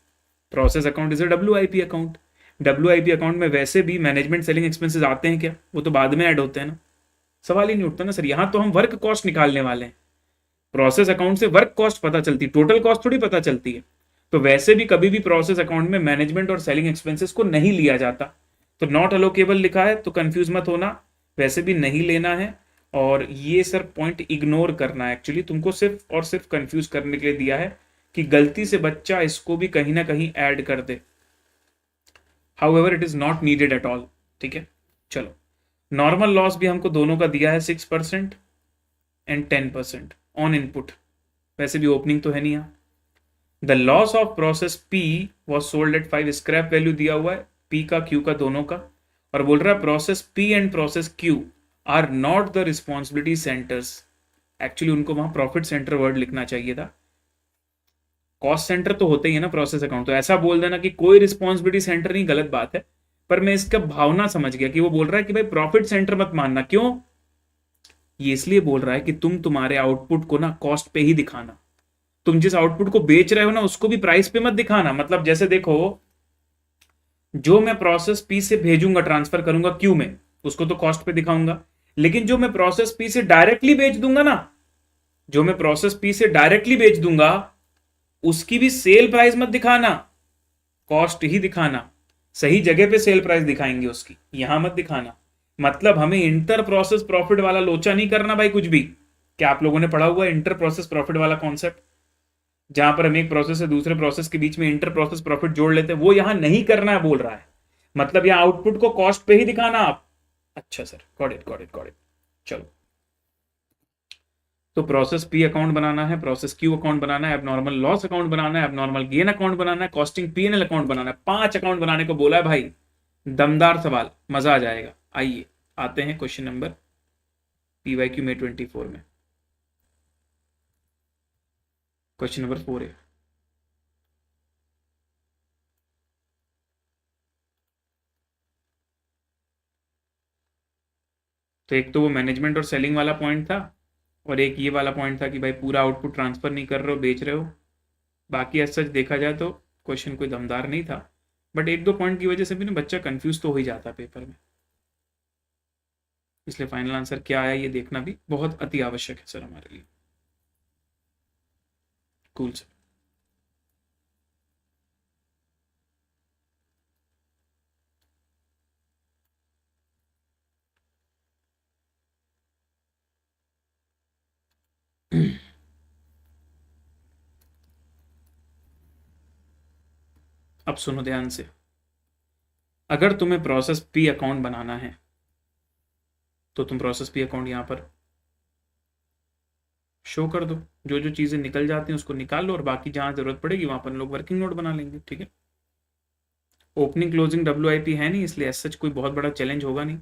[SPEAKER 1] process account is a WIP account, WIP account में वैसे भी मैनेजमेंट सेलिंग एक्सपेंसेस आते हैं क्या? वो तो बाद में ऐड होते हैं ना, सवाल ही नहीं उठता ना सर। यहां तो हम वर्क कॉस्ट निकालने वाले हैं, प्रोसेस अकाउंट से वर्क कॉस्ट पता चलती है, टोटल कॉस्ट थोड़ी पता चलती है। तो वैसे भी कभी भी प्रोसेस अकाउंट में मैनेजमेंट और सेलिंग एक्सपेंसेस को नहीं लिया जाता, तो नॉट अलोकेबल लिखा है तो कंफ्यूज मत होना, वैसे भी नहीं लेना है। और ये सर पॉइंट इग्नोर करना है, एक्चुअली तुमको सिर्फ और सिर्फ कंफ्यूज करने के लिए दिया है कि गलती से बच्चा इसको भी कहीं ना कहीं ऐड कर दे। However it is not needed at all. ठीक है, चलो। नॉर्मल लॉस भी हमको दोनों का दिया है 6% एंड 10% ऑन इनपुट, वैसे भी ओपनिंग तो है नहीं यहाँ। The loss of process P was sold at 5, scrap value दिया हुआ है पी का क्यू का दोनों का, और बोल रहा है process P and process Q R not the responsibility centres. Actually उनको वहां प्रॉफिट सेंटर वर्ड लिखना चाहिए था, कॉस्ट सेंटर तो होते ही है ना प्रोसेस अकाउंट, तो ऐसा बोल देना कि कोई रिस्पॉन्सिबिलिटी सेंटर नहीं, गलत बात है। पर मैं इसका भावना समझ गया कि वो बोल रहा है कि भाई प्रॉफिट सेंटर मत मानना। क्यों? ये इसलिए बोल रहा है कि तुम तुम्हारे आउटपुट को ना कॉस्ट पे ही दिखाना, तुम जिस आउटपुट को बेच रहे हो ना उसको भी प्राइस पे मत दिखाना। मतलब जैसे देखो, जो मैं प्रोसेस पी से भेजूंगा ट्रांसफर करूंगा क्यू में, उसको तो कॉस्ट पे दिखाऊंगा, लेकिन जो मैं प्रोसेस पी से डायरेक्टली बेच दूंगा ना, जो मैं प्रोसेस पी से डायरेक्टली बेच दूंगा उसकी भी सेल प्राइस मत दिखाना, कॉस्ट ही दिखाना। सही जगह पे सेल प्राइस दिखाएंगे उसकी, यहां मत दिखाना। मतलब हमें इंटर प्रोसेस प्रॉफिट वाला लोचा नहीं करना भाई कुछ भी। क्या आप लोगों ने पढ़ा हुआ है इंटर प्रोसेस प्रॉफिट वाला कॉन्सेप्ट, जहां पर हम एक प्रोसेस से दूसरे प्रोसेस के बीच में इंटर प्रोसेस प्रॉफिट जोड़ लेते हैं, वो यहां नहीं करना है बोल रहा है। मतलब यहां आउटपुट को कॉस्ट पे ही दिखाना आप। अच्छा sir, got it got it got it. चलो, तो प्रोसेस पी अकाउंट बनाना है, प्रोसेस क्यू अकाउंट बनाना है, एबनॉर्मल लॉस अकाउंट बनाना है, एबनॉर्मल गेन अकाउंट बनाना है, costing P and L account बनाना है। 5 अकाउंट बनाने को बोला है भाई। दमदार सवाल, मजा आ जाएगा। आइए आते हैं क्वेश्चन नंबर PYQ में 24 में। क्वेश्चन नंबर 4 है। तो एक तो वो मैनेजमेंट और सेलिंग वाला पॉइंट था, और एक ये वाला पॉइंट था कि भाई पूरा आउटपुट ट्रांसफर नहीं कर रहे हो, बेच रहे हो। बाकी एज सच देखा जाए तो क्वेश्चन कोई दमदार नहीं था, बट एक दो पॉइंट की वजह से भी ना बच्चा कंफ्यूज तो हो ही जाता पेपर में। इसलिए फाइनल आंसर क्या आया ये देखना भी बहुत अति आवश्यक है सर हमारे लिए। Cool sir. अब सुनो ध्यान से, अगर तुम्हें प्रोसेस पी अकाउंट बनाना है तो तुम प्रोसेस पी अकाउंट यहां पर शो कर दो, जो जो चीजें निकल जाती हैं उसको निकाल लो, और बाकी जहां जरूरत पड़ेगी वहां पर लोग वर्किंग नोट बना लेंगे। ठीक है, ओपनिंग क्लोजिंग WIP है नहीं, इसलिए एज सच कोई बहुत बड़ा चैलेंज होगा नहीं।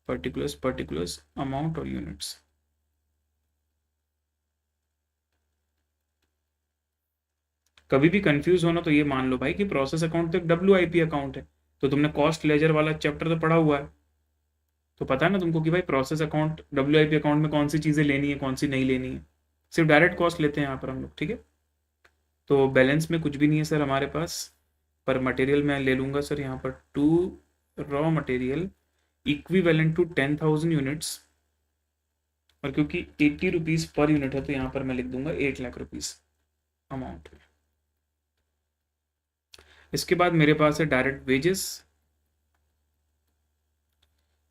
[SPEAKER 1] पर्टिकुलर्स अमाउंट और यूनिट्स। कभी भी कंफ्यूज होना तो ये मान लो भाई कि प्रोसेस अकाउंट तो एक WIP अकाउंट है। तो तुमने कॉस्ट लेजर वाला चैप्टर तो पढ़ा हुआ है, तो पता है ना तुमको कि भाई प्रोसेस अकाउंट WIP अकाउंट में कौन सी चीजें लेनी है कौन सी नहीं लेनी है। सिर्फ डायरेक्ट कॉस्ट लेते हैं यहाँ पर हम लोग। ठीक है, तो बैलेंस में कुछ भी नहीं है सर हमारे पास, पर मटेरियल मैं ले लूंगा सर यहाँ पर 2 raw material equivalent to 10,000 units, और क्योंकि 80 रुपीज पर यूनिट है तो यहाँ पर मैं लिख दूंगा 8 लाख रुपीज अमाउंट। इसके बाद मेरे पास है direct wages,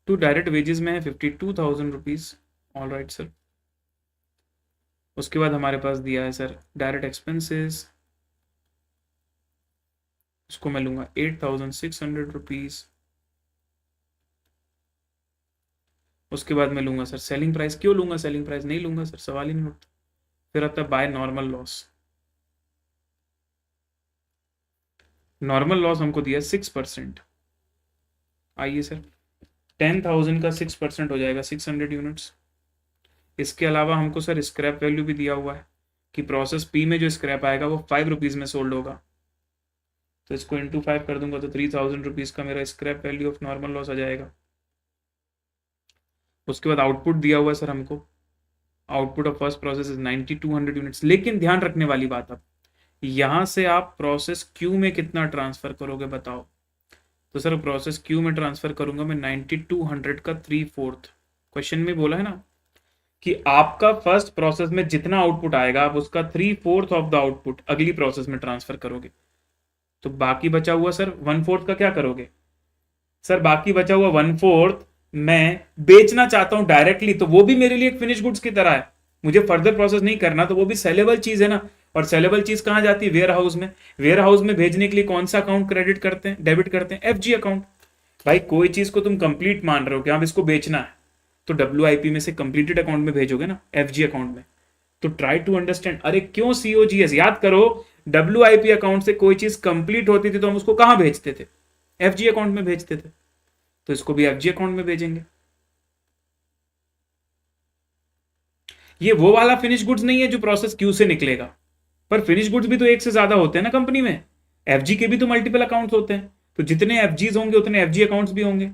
[SPEAKER 1] to direct wages में है 52,000 रुपीज। All right sir. उसके बाद हमारे पास दिया है सर डायरेक्ट एक्सपेंसेस, उसको मैं लूंगा 8,600 रुपीज। उसके बाद मैं लूंगा सर सेलिंग प्राइस। क्यों लूंगा सेलिंग प्राइस? नहीं लूंगा सर, सवाल ही नहीं उठता। फिर आता है by normal loss. Normal loss हमको दिया 6%। आइए सर, 10,000 का 6% हो जाएगा 600 यूनिट्स। इसके अलावा हमको सर स्क्रैप वैल्यू भी दिया हुआ है कि प्रोसेस पी में जो स्क्रैप आएगा वो 5 रुपीज में सोल्ड होगा, तो इसको इंटू 5 कर दूंगा तो 3,000 रुपीज का मेरा scrap value of normal loss आ जाएगा। उसके बाद आउटपुट दिया हुआ है सर हमको, output of first process is 9200 units. लेकिन ध्यान रखने वाली बात, अब यहां से आप प्रोसेस क्यू में कितना ट्रांसफर करोगे बताओ? तो सर प्रोसेस क्यू में ट्रांसफर करूंगा मैं 9200 का 3/4। क्वेश्चन में बोला है ना कि आपका फर्स्ट प्रोसेस में जितना आउटपुट आएगा आप उसका 3/4 ऑफ द आउटपुट अगली प्रोसेस में ट्रांसफर करोगे। तो बाकी बचा हुआ सर 1/4 का क्या करोगे? सर बाकी बचा हुआ 1/4 मैं बेचना चाहता हूं डायरेक्टली, तो वो भी मेरे लिए एक फिनिश गुड्स की तरह है, मुझे फर्दर प्रोसेस नहीं करना, तो वो भी सेलेबल चीज है ना। और सेलेबल चीज कहां जाती है? वेयर हाउस में। वेयर हाउस में भेजने के लिए कौन सा अकाउंट क्रेडिट करते हैं, डेबिट करते हैं? FG account. भाई कोई चीज को तुम कंप्लीट मान रहे हो कि आप इसको बेचना है, तो WIP में से कंप्लीटेड अकाउंट में भेजोगे ना, FG अकाउंट में। तो ट्राई टू अंडरस्टैंड। अरे क्यों सीओजीएस, याद करो WIP अकाउंट से कोई चीज कंप्लीट होती थी तो हम उसको कहां भेजते थे? FG अकाउंट में भेजते थे, तो इसको भी FG अकाउंट में भेजेंगे। ये वो वाला फिनिश गुड्स नहीं है जो प्रोसेस क्यू से निकलेगा, पर फिनिश गुड्स भी तो एक से ज्यादा होते हैं ना कंपनी में, FG के भी तो मल्टीपल अकाउंट्स होते हैं, तो जितने FGs होंगे उतने FG अकाउंट्स भी होंगे।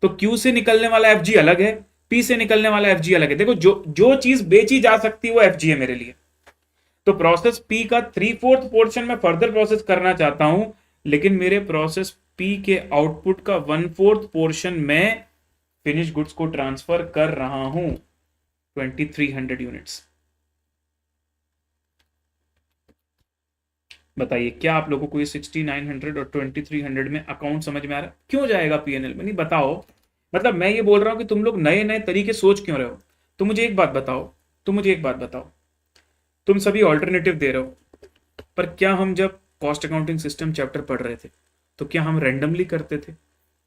[SPEAKER 1] तो क्यू से निकलने वाला FG अलग है, P से निकलने वाला FG अलग है। देखो जो जो चीज बेची जा सकती है वो FG है मेरे लिए। तो प्रोसेस P का 3/4 पोर्शन में फर्दर प्रोसेस करना चाहता हूं, लेकिन मेरे प्रोसेस P के आउटपुट का 1/4 पोर्शन में फिनिश गुड्स को ट्रांसफर कर रहा हूं, 2300 यूनिट्स। बताइए क्या आप लोगों को ये 6900 और 2300 में अकाउंट समझ में आ रहा है? क्यों जाएगा पीएनएल में? नहीं बताओ। मतलब मैं ये बोल रहा हूं कि तुम लोग नए नए तरीके सोच क्यों रहे हो? तो मुझे एक बात बताओ, तुम सभी ऑल्टरनेटिव दे रहे हो, पर क्या हम जब कॉस्ट अकाउंटिंग सिस्टम चैप्टर पढ़ रहे थे तो क्या हम रैंडमली करते थे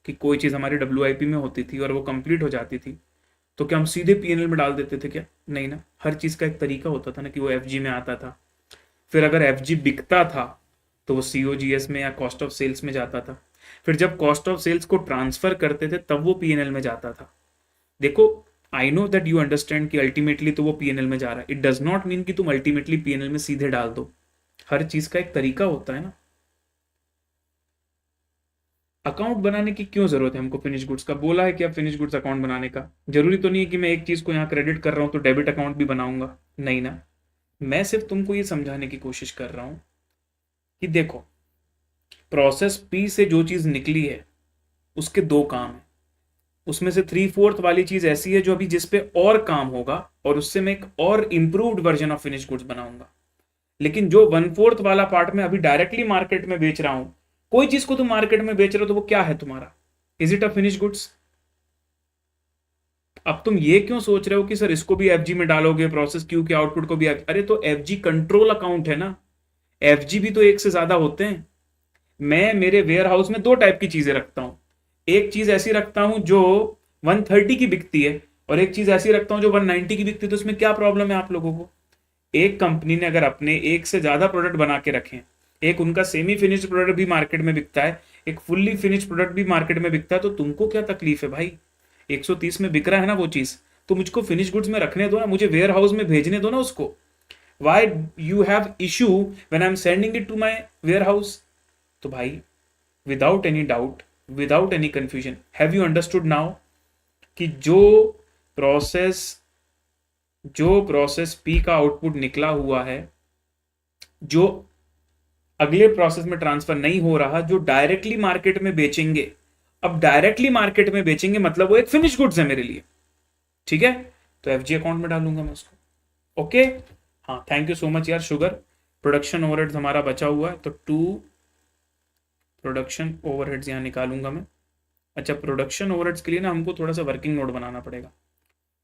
[SPEAKER 1] कि कोई चीज हमारे WIP में होती थी और वो कंप्लीट हो जाती थी तो क्या हम सीधे पीएनएल में डाल देते थे क्या? नहीं ना, हर चीज का एक तरीका होता था ना कि वो FG में आता था, फिर अगर FG बिकता था तो वो COGS में या कॉस्ट ऑफ सेल्स में जाता था, फिर जब कॉस्ट ऑफ सेल्स को ट्रांसफर करते थे तब वो पीएनएल में जाता था। देखो I know that you understand कि अल्टीमेटली तो वो पीएनएल में जा रहा है, इट डज नॉट मीन कि तुम अल्टीमेटली पीएनएल में सीधे डाल दो, हर चीज का एक तरीका होता है ना। अकाउंट बनाने की क्यों जरूरत है हमको? फिनिश गुड्स का बोला है क्या? फिनिश गुड्स अकाउंट बनाने का जरूरी तो नहीं है कि मैं एक चीज को यहाँ क्रेडिट कर रहा हूं तो डेबिट अकाउंट भी बनाऊंगा, नहीं ना। मैं सिर्फ तुमको ये समझाने की कोशिश कर रहा हूं कि देखो प्रोसेस P से जो चीज निकली है उसके दो काम है, उसमें से 3/4 वाली चीज ऐसी है जो अभी जिसपे और काम होगा और उससे मैं एक और improved version of finish goods बनाऊंगा। लेकिन जो 1/4 वाला पार्ट में अभी डायरेक्टली मार्केट में बेच रहा हूं, कोई चीज को तुम मार्केट में बेच रहे हो तो वो क्या है तुम्हारा? Is it a finish goods? अब तुम ये क्यों सोच रहे हो कि सर इसको भी FG में डालोगे, प्रोसेस क्यू के आउटपुट को भी अरे तो FG कंट्रोल अकाउंट है ना, FG भी तो एक से ज्यादा होते हैं। मैं मेरे वेयर हाउस में दो टाइप की चीजें रखता हूं, एक चीज ऐसी रखता हूं जो 130 की बिकती है और एक चीज ऐसी रखता हूं जो 190 की बिकती है। तो इसमें क्या प्रॉब्लम है आप लोगों को? एक कंपनी ने अगर अपने एक से ज्यादा प्रोडक्ट बना के रखे, एक उनका सेमी फिनिश्ड प्रोडक्ट भी मार्केट में बिकता है, एक फुल्ली फिनिश्ड प्रोडक्ट भी मार्केट में बिकता है, तो तुमको क्या तकलीफ है भाई? 130 में बिक रहा है ना वो चीज, तो मुझको फिनिश गुड्स में रखने दो ना, मुझे वेयर हाउस में भेजने दो ना उसको। Why you have issue when I am sending it to my warehouse? तो भाई without any doubt, without any confusion, have you understood now कि प्रोसेस जो प्रोसेस P का आउटपुट निकला हुआ है, जो अगले प्रोसेस में ट्रांसफर नहीं हो रहा, जो डायरेक्टली मार्केट में बेचेंगे, अब डायरेक्टली मार्केट में बेचेंगे मतलब वो एक फिनिश गुड्स है मेरे लिए, ठीक है? तो FG अकाउंट में डालूंगा मैं उसको। ओके, हाँ थैंक यू सो मच यार शुगर। प्रोडक्शन ओवरहेड्स हमारा बचा हुआ है तो 2 प्रोडक्शन ओवरहेड्स यहाँ निकालूंगा मैं। अच्छा, प्रोडक्शन ओवरहेड्स के लिए ना हमको थोड़ा सा वर्किंग नोट बनाना पड़ेगा,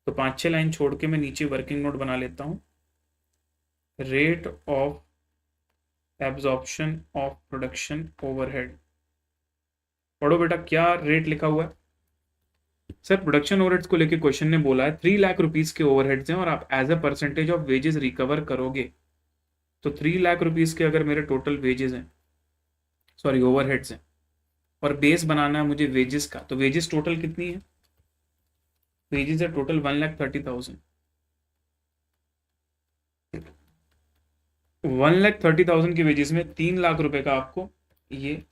[SPEAKER 1] तो 5-6 लाइन छोड़ के मैं नीचे वर्किंग नोट बना लेता हूँ। Rate of absorption of production overhead, पढ़ो बेटा क्या रेट लिखा हुआ है। सर प्रोडक्शन ओवरहेड्स को लेके क्वेश्चन ने बोला है 3 लाख रुपीज के ओवरहेड्स हैं और आप as a percentage of wages recover करोगे। तो 3 लाख रुपीज के अगर मेरे टोटल वेजेस हैं, सॉरी ओवरहेड्स हैं, और बेस बनाना है मुझे वेजेस का, तो वेजेस टोटल कितनी है? वेजेस है टोटल 1,30,000। 1,30,000 की वेजेस में 3 लाख रुपए का आपको ये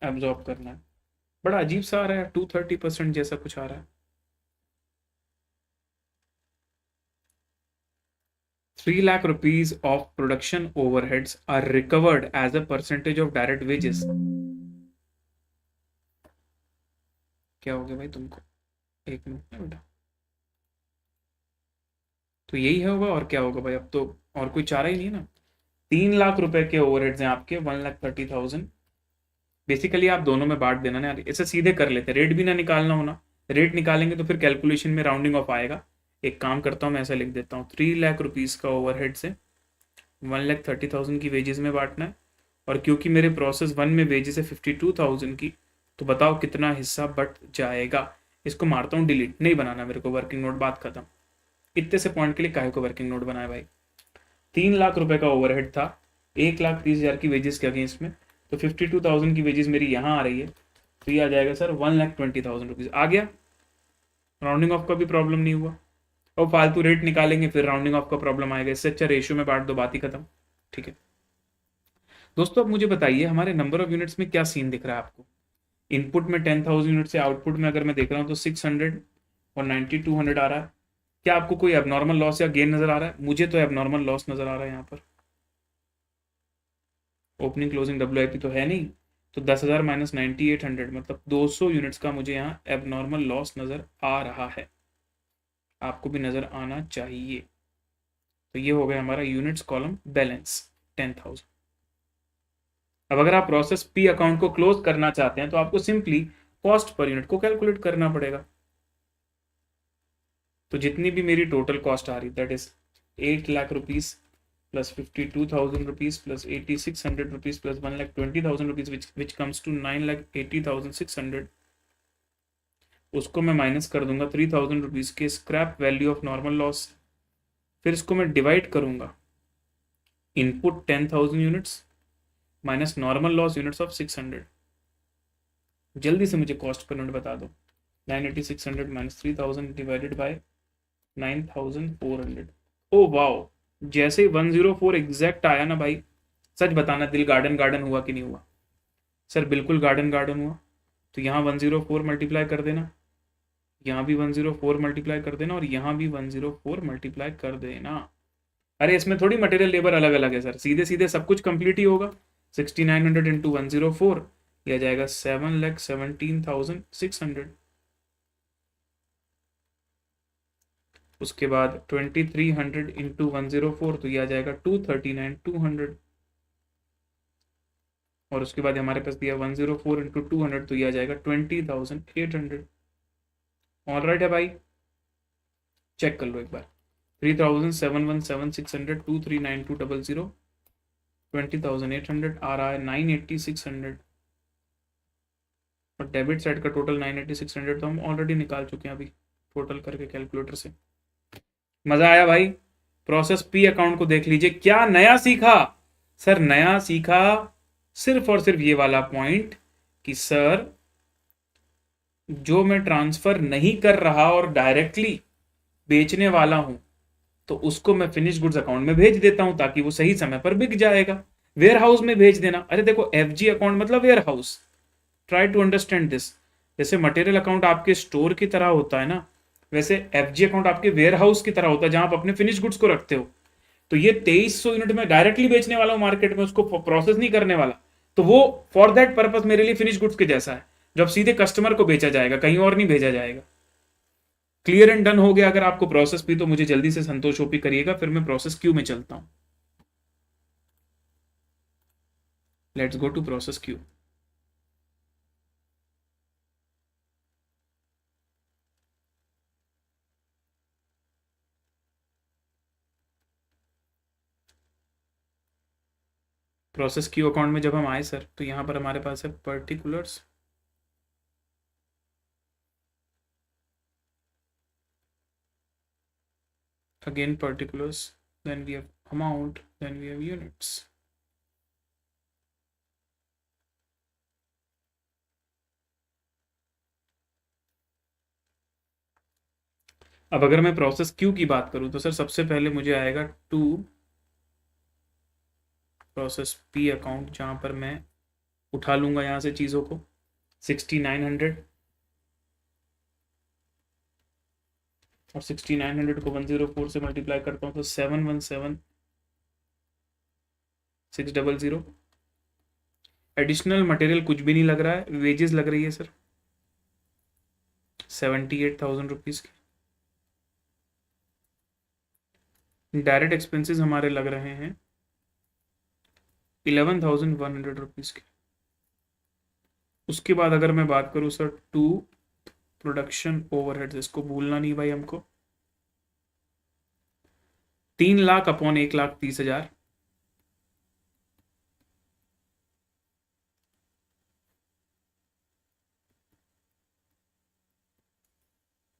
[SPEAKER 1] एब्जॉर्ब करना है। बड़ा अजीब सा आ रहा है, 230% जैसा कुछ आ रहा है। 3 lakh rupees of production overheads are recovered as a percentage of direct wages। क्या हो गया भाई तुमको? एक मिनट बेटा, तो यही है होगा और क्या होगा भाई? अब तो और कोई चारा ही नहीं है ना। 3 लाख रुपए के ओवरहेड्स हैं आपके, 1,30,000। बेसिकली आप दोनों में बांट देना ना यार, इसे सीधे कर लेते, रेट भी ना निकालना होना। रेट निकालेंगे तो फिर कैलकुलेशन में राउंडिंग ऑफ आएगा। एक काम करता हूँ मैं ऐसा लिख देता हूँ, 3 लाख रुपीज का ओवरहेड से 1,30,000 की वेजेस में बांटना है, और क्योंकि मेरे प्रोसेस 1 में वेजेस है 52,000 की, तो बताओ कितना हिस्सा बट जाएगा। इसको मारता हूँ डिलीट, नहीं बनाना मेरे को वर्किंग नोट, बात खत्म। इतने से पॉइंट के लिए काहे को वर्किंग नोट बनाया भाई? 3 लाख रुपए का ओवरहेड था 1,30,000 की वेजेस के अगेंस्ट में, तो 52,000 की वेजेस मेरी यहाँ आ रही है, तो ये आ जाएगा सर 1,20,000 रुपीज़। आ गया, राउंडिंग ऑफ का भी प्रॉब्लम नहीं हुआ। और फालतू रेट निकालेंगे फिर राउंडिंग ऑफ का प्रॉब्लम आएगा, इससे अच्छा रेशियो में बांट दो, बात ही खत्म। ठीक है दोस्तों, अब मुझे बताइए हमारे नंबर ऑफ यूनिट्स में क्या सीन दिख रहा है आपको। इनपुट में 10,000 यूनिट से आउटपुट में अगर मैं देख रहा हूँ तो 600 और 9200 आ रहा है। क्या आपको कोई एबनॉर्मल लॉस या गेन नजर आ रहा है? मुझे तो एबनॉर्मल लॉस नजर आ रहा है यहाँ पर। ओपनिंग क्लोजिंग WIP तो है नहीं, तो 10,000 माइनस 9800 मतलब 200 यूनिट्स का मुझे यहाँ एबनॉर्मल लॉस नजर आ रहा है। आपको भी नजर आना चाहिए। तो ये हो गया हमारा यूनिट्स कॉलम बैलेंस 10,000। अब अगर आप प्रोसेस पी अकाउंट को क्लोज करना चाहते हैं तो आपको सिंपली कॉस्ट पर यूनिट को कैलकुलेट करना पड़ेगा। तो जितनी भी मेरी टोटल कॉस्ट आ रही that is 8 lakh rupees plus 52,000 rupees plus 8,600 rupees plus 1,20,000 rupees which comes to 9,80,600, उसको मैं माइनस कर दूंगा 3,000 रुपीज के scrap value of normal loss. फिर इसको मैं डिवाइड करूंगा input 10,000 units minus normal loss units of 600। जल्दी से मुझे कॉस्ट पर यूनिट बता दो। 9,80,600 minus 3,000 divided by 9,400। Oh wow, जैसे ही 104 एग्जैक्ट आया ना भाई, सच बताना दिल गार्डन गार्डन हुआ कि नहीं हुआ? सर बिल्कुल गार्डन गार्डन हुआ। तो यहाँ 104 मल्टीप्लाई कर देना, यहाँ भी 104 मल्टीप्लाई कर देना और यहाँ भी 104 मल्टीप्लाई कर देना। अरे इसमें थोड़ी मटेरियल लेबर अलग अलग है सर, सीधे सीधे सब कुछ कंप्लीट ही होगा। 6,900 इंटू 104 यह जाएगा 7,17,600। उसके बाद 2,300 इंटू 104 तो यह आ जाएगा 239,200। और उसके बाद हमारे पास दिया 104 इंटू 200 तो यह आ जाएगा 20,800। ऑल राइट है भाई, चेक कर लो एक बार। 3,717,600 2,392,000 20,800 आ रहा है 9,80,600। और डेबिट साइड का टोटल 9,80,600 तो हम ऑलरेडी निकाल चुके हैं अभी टोटल करके कैलकुलेटर से। मजा आया भाई? प्रोसेस पी अकाउंट को देख लीजिए, क्या नया सीखा सर? नया सीखा सिर्फ और सिर्फ ये वाला पॉइंट कि सर जो मैं ट्रांसफर नहीं कर रहा और डायरेक्टली बेचने वाला हूं तो उसको मैं फिनिश गुड्स अकाउंट में भेज देता हूं ताकि वो सही समय पर बिक जाएगा। वेयर हाउस में भेज देना, अरे देखो FG अकाउंट मतलब warehouse, try to understand this. जैसे मटेरियल अकाउंट आपके स्टोर की तरह होता है ना, वैसे FG अकाउंट आपके वेयर हाउस की तरह होता है जहां आप अपने फिनिश गुड्स को रखते हो। तो ये 2,300 यूनिट में डायरेक्टली बेचने वाला हूं मार्केट में, उसको प्रोसेस नहीं करने वाला, तो वो फॉर दैट पर्पज मेरे लिए फिनिश गुड्स के जैसा है, जब सीधे कस्टमर को बेचा जाएगा, कहीं और नहीं भेजा जाएगा। क्लियर एंड डन हो गया? अगर आपको प्रोसेस पी तो मुझे जल्दी से संतोष ओपी करिएगा, फिर मैं प्रोसेस क्यू में चलता हूं। Let's go to process Q. Process Q account में जब हम आए सर तो यहां पर हमारे पास है particulars, again particulars, then we have amount, then we have units। अब अगर मैं प्रोसेस क्यू की बात करूं तो सर सबसे पहले मुझे आएगा टू प्रोसेस पी अकाउंट, जहां पर मैं उठा लूंगा यहां से चीजों को 6,900 और 6,900 को 104 से मल्टीप्लाई करता हूं तो 717,600। एडिशनल मटेरियल कुछ भी नहीं लग रहा है, वेजेस लग रही है सर 78,000 रुपीज की। डायरेक्ट एक्सपेंसेस हमारे लग रहे हैं 11,100 रुपीज के। उसके बाद अगर मैं बात करूं सर टू प्रोडक्शन ओवरहेड्स, इसको भूलना नहीं भाई हमको, 3 लाख अपॉन 1,30,000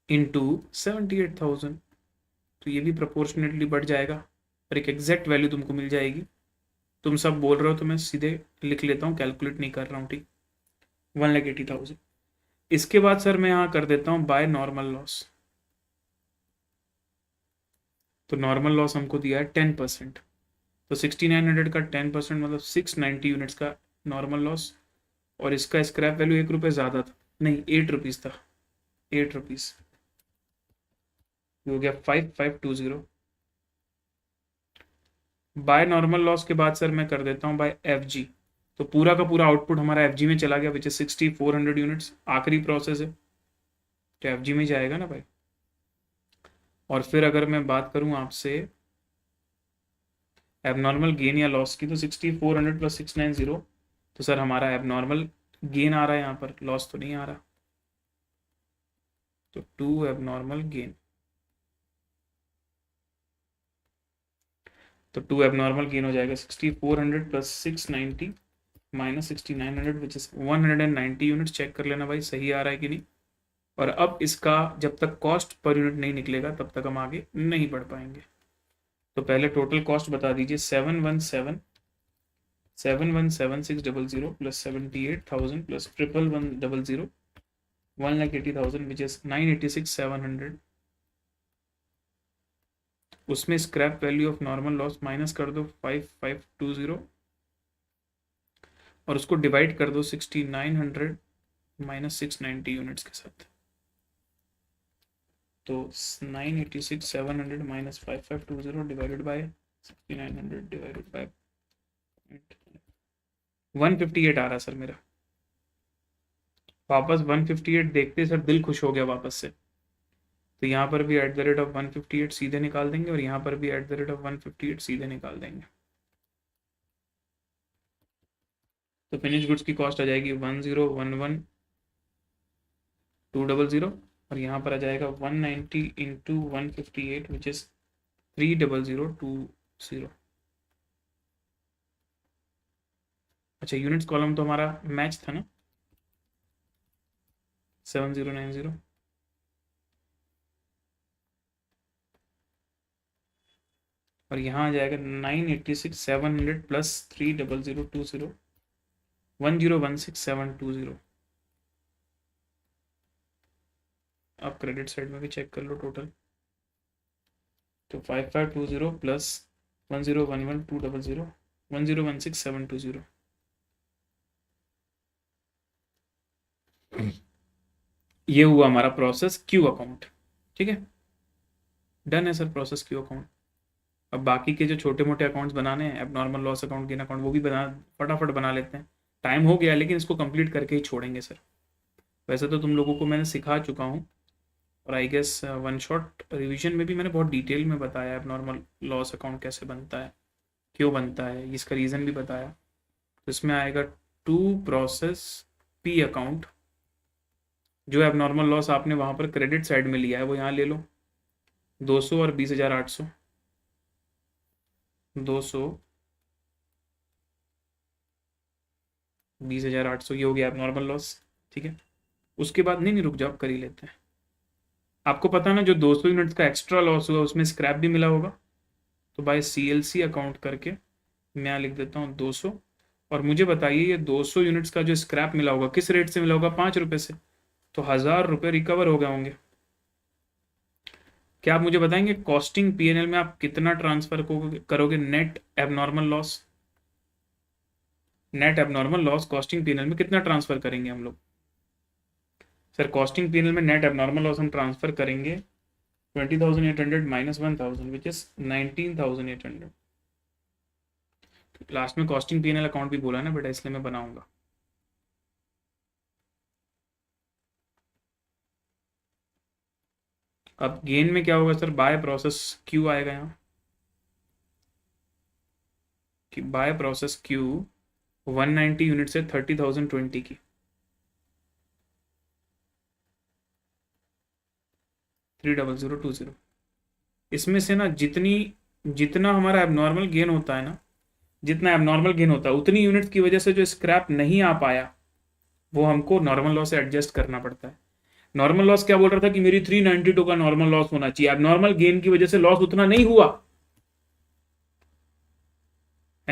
[SPEAKER 1] इंटू 78,000, तो ये भी प्रोपोर्शनेटली बढ़ जाएगा और एक एग्जैक्ट वैल्यू तुमको मिल जाएगी। तुम सब बोल रहे हो तो मैं सीधे लिख लेता हूँ, कैलकुलेट नहीं कर रहा हूँ, ठीक। 1,80,000। इसके बाद सर मैं यहाँ कर देता हूँ बाय नॉर्मल लॉस। तो नॉर्मल लॉस हमको दिया है 10%, तो 6900 का 10% मतलब 690 यूनिट्स का नॉर्मल लॉस। और इसका स्क्रैप वैल्यू 1 रुपये ज़्यादा था, नहीं 8 रुपीज़ था, 8 रुपीज़ हो गया 5520। बाय नॉर्मल लॉस के बाद सर मैं कर देता हूँ बाय एफ जी। तो पूरा का पूरा आउटपुट हमारा एफ जी में चला गया, विच इज 6400 यूनिट्स। आखिरी प्रोसेस है तो एफ जी में जाएगा ना भाई। और फिर अगर मैं बात करूँ आपसे एबनॉर्मल गेन या लॉस की, तो 6400 प्लस 690, तो सर हमारा एबनॉर्मल गेन आ रहा है यहाँ पर, लॉस तो नहीं आ रहा। तो 2 एबनॉर्मल गेन, तो 2 एबनॉर्मल गेन हो जाएगा 6400 plus 690 minus 6900 which is 190 units. Check कर लेना भाई सही आ रहा है कि नहीं। और अब इसका जब तक कॉस्ट पर यूनिट नहीं निकलेगा तब तक हम आगे नहीं बढ़ पाएंगे। तो पहले टोटल कॉस्ट बता दीजिए। 717,600 प्लस 78,000 प्लस 11,100 1,80,000 विच इज 986,700। उसमें scrap value of normal loss minus कर दो 5520 और उसको डिवाइड कर दो 6900 माइनस 690 यूनिट्स के साथ। तो 986,700 minus 5520 divided by 6900 divided by 158 आ रहा सर मेरा। वापस 158 देखते सर दिल खुश हो गया वापस से। तो यहाँ पर भी एट द रेट ऑफ 158 सीधे निकाल देंगे और यहाँ पर भी एट द रेट ऑफ 158 सीधे निकाल देंगे। तो फिनिश गुड्स की कॉस्ट आ जाएगी 10,11,200 और यहाँ पर आ जाएगा 190 इंटू 158 विच इज 3,0,020। अच्छा यूनिट्स कॉलम तो हमारा मैच था ना 7090। और यहाँ आ जाएगा 986,700 प्लस 3,0,020 1,016,720। आप क्रेडिट साइड में भी चेक कर लो टोटल। तो 5520 प्लस 1,011,200 1,016,720। ये हुआ हमारा प्रोसेस क्यू अकाउंट। ठीक है, डन है सर प्रोसेस क्यू अकाउंट। अब बाकी के जो छोटे मोटे अकाउंट्स बनाने हैं, abnormal loss account, gain account, वो भी बना फटाफट बना लेते हैं। टाइम हो गया लेकिन इसको कंप्लीट करके ही छोड़ेंगे सर। वैसे तो तुम लोगों को मैंने सिखा चुका हूँ और I guess one shot revision में भी मैंने बहुत डिटेल में बताया एबनॉर्मल लॉस अकाउंट कैसे बनता है, क्यों बनता है, इसका रीज़न भी बताया। तो इसमें आएगा टू प्रोसेस पी अकाउंट। जो एबनॉर्मल लॉस आपने वहाँ पर क्रेडिट साइड में लिया है वो यहाँ ले लो, 200 और 20,800, 200 20,800 ये हो गया एबनॉर्मल लॉस। ठीक है, उसके बाद नहीं रुक जाओ कर ही लेते हैं। आपको पता है ना जो 200 यूनिट्स का एक्स्ट्रा लॉस हुआ उसमें स्क्रैप भी मिला होगा। तो बाय CLC अकाउंट करके मैं यहाँ लिख देता हूँ 200। और मुझे बताइए ये 200 यूनिट्स का जो स्क्रैप मिला होगा किस रेट से मिला होगा, 5 रुपये से। तो 1,000 रुपये रिकवर हो गए होंगे। क्या आप मुझे बताएंगे कॉस्टिंग P&L में आप कितना ट्रांसफर करोगे net abnormal loss? Net abnormal loss costing P&L में कितना ट्रांसफर करेंगे हम लोग? सर कॉस्टिंग P&L में नेट एबनॉर्मल लॉस हम ट्रांसफर करेंगे 20,800 माइनस 1,000 विच इज 19,800। लास्ट में कॉस्टिंग P&L अकाउंट भी बोला ना बेटा, इसलिए मैं बनाऊंगा। अब गेन में क्या होगा सर, बाय प्रोसेस क्यू आएगा यहाँ कि बाय प्रोसेस क्यू 190 यूनिट से 30,020 की 3,0,020। इसमें से ना जितना हमारा एबनॉर्मल गेन होता है ना, जितना एबनॉर्मल गेन होता है उतनी यूनिट्स की वजह से जो स्क्रैप नहीं आ पाया वो हमको नॉर्मल लॉस से एडजस्ट करना पड़ता है। नॉर्मल लॉस क्या बोल रहा था कि मेरी 392 का नॉर्मल लॉस होना चाहिए, एबनॉर्मल गेन की वजह से लॉस उतना नहीं हुआ।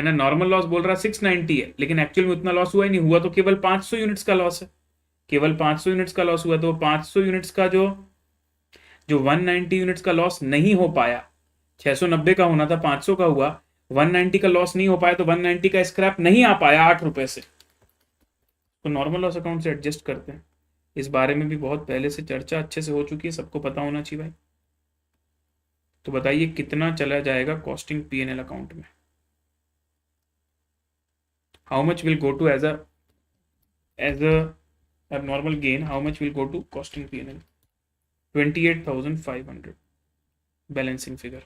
[SPEAKER 1] है ना। नॉर्मल लॉस बोल रहा है 690 है, लेकिन एक्चुअल में उतना लॉस हुआ ही नहीं, हुआ तो केवल 500 यूनिट्स का लॉस है, केवल 500 यूनिट्स का लॉस हुआ। तो 500 यूनिट्स का जो जो 190 यूनिट्स का लॉस नहीं हो पाया, 690 का होना था 500 का हुआ, 190 का लॉस नहीं हो पाया, तो 190 का स्क्रैप नहीं आ पाया 8 रुपए से, तो नॉर्मल लॉस अकाउंट से एडजस्ट करते हैं। इस बारे में भी बहुत पहले से चर्चा अच्छे से हो चुकी है, सबको पता होना चाहिए भाई। तो बताइए कितना चला जाएगा कॉस्टिंग पीएनएल अकाउंट में, how much will go to as a abnormal gain, how much will go to costing P&L? 28,500 balancing figure.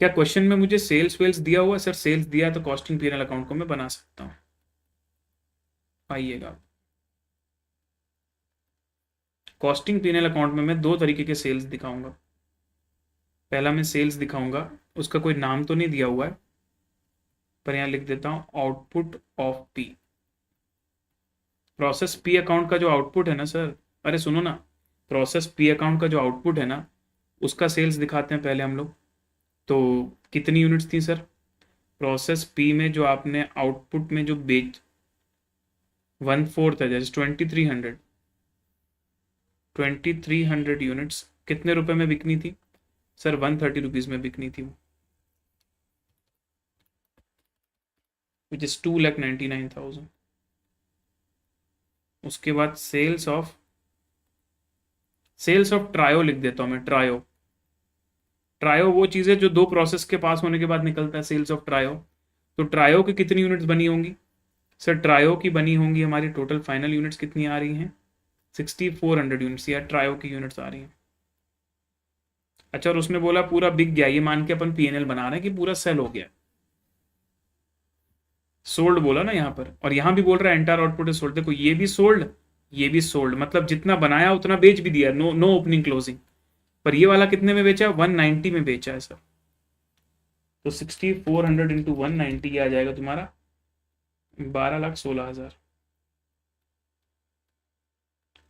[SPEAKER 1] क्या क्वेश्चन में मुझे सेल्स वेल्स दिया हुआ? सर सेल्स दिया तो कॉस्टिंग पीएनएल अकाउंट को मैं बना सकता हूं, आइएगा। कॉस्टिंग पीएनएल अकाउंट में मैं दो तरीके के सेल्स दिखाऊंगा। पहला मैं सेल्स दिखाऊंगा, उसका कोई नाम तो नहीं दिया हुआ है, पर यहां लिख देता हूं output of P. Process P account का जो आउटपुट है ना सर, अरे सुनो ना, प्रोसेस पी अकाउंट का जो आउटपुट है ना, उसका सेल्स दिखाते हैं पहले हम लोग। तो कितनी यूनिट्स थी सर प्रोसेस पी में, जो आपने आउटपुट में जो बेच 1/4 है, जैसे 2300 यूनिट्स कितने रुपए में बिकनी थी सर? 130 रुपीज में बिकनी थी वो, विच इज 2,99,000। उसके बाद सेल्स ऑफ ट्रायो लिख देता हूं मैं। ट्रायो वो चीज़ है जो दो प्रोसेस के पास होने के बाद निकलता है, सेल्स ऑफ ट्रायो। तो ट्रायो की कितनी यूनिट्स बनी होंगी सर? ट्रायो की बनी होंगी हमारी टोटल फाइनल यूनिट्स कितनी आ रही हैं? 6400 यूनिट्स या ट्रायो की यूनिट्स आ रही हैं। अच्छा, और उसने बोला पूरा बिक गया, ये मान के अपन पीएनएल बना रहे हैं कि पूरा सेल हो गया, सोल्ड बोला ना यहाँ पर, और यहाँ भी बोल रहा है एंटायर आउटपुट इज सोल्ड। देखो ये भी सोल्ड, ये भी सोल्ड, मतलब जितना बनाया उतना बेच भी दिया, नो ओपनिंग क्लोजिंग। पर ये वाला कितने में बेचा? 190 में बेचा है सर। तो 6400 इंटू 190 आ जाएगा तुम्हारा 12,16,000,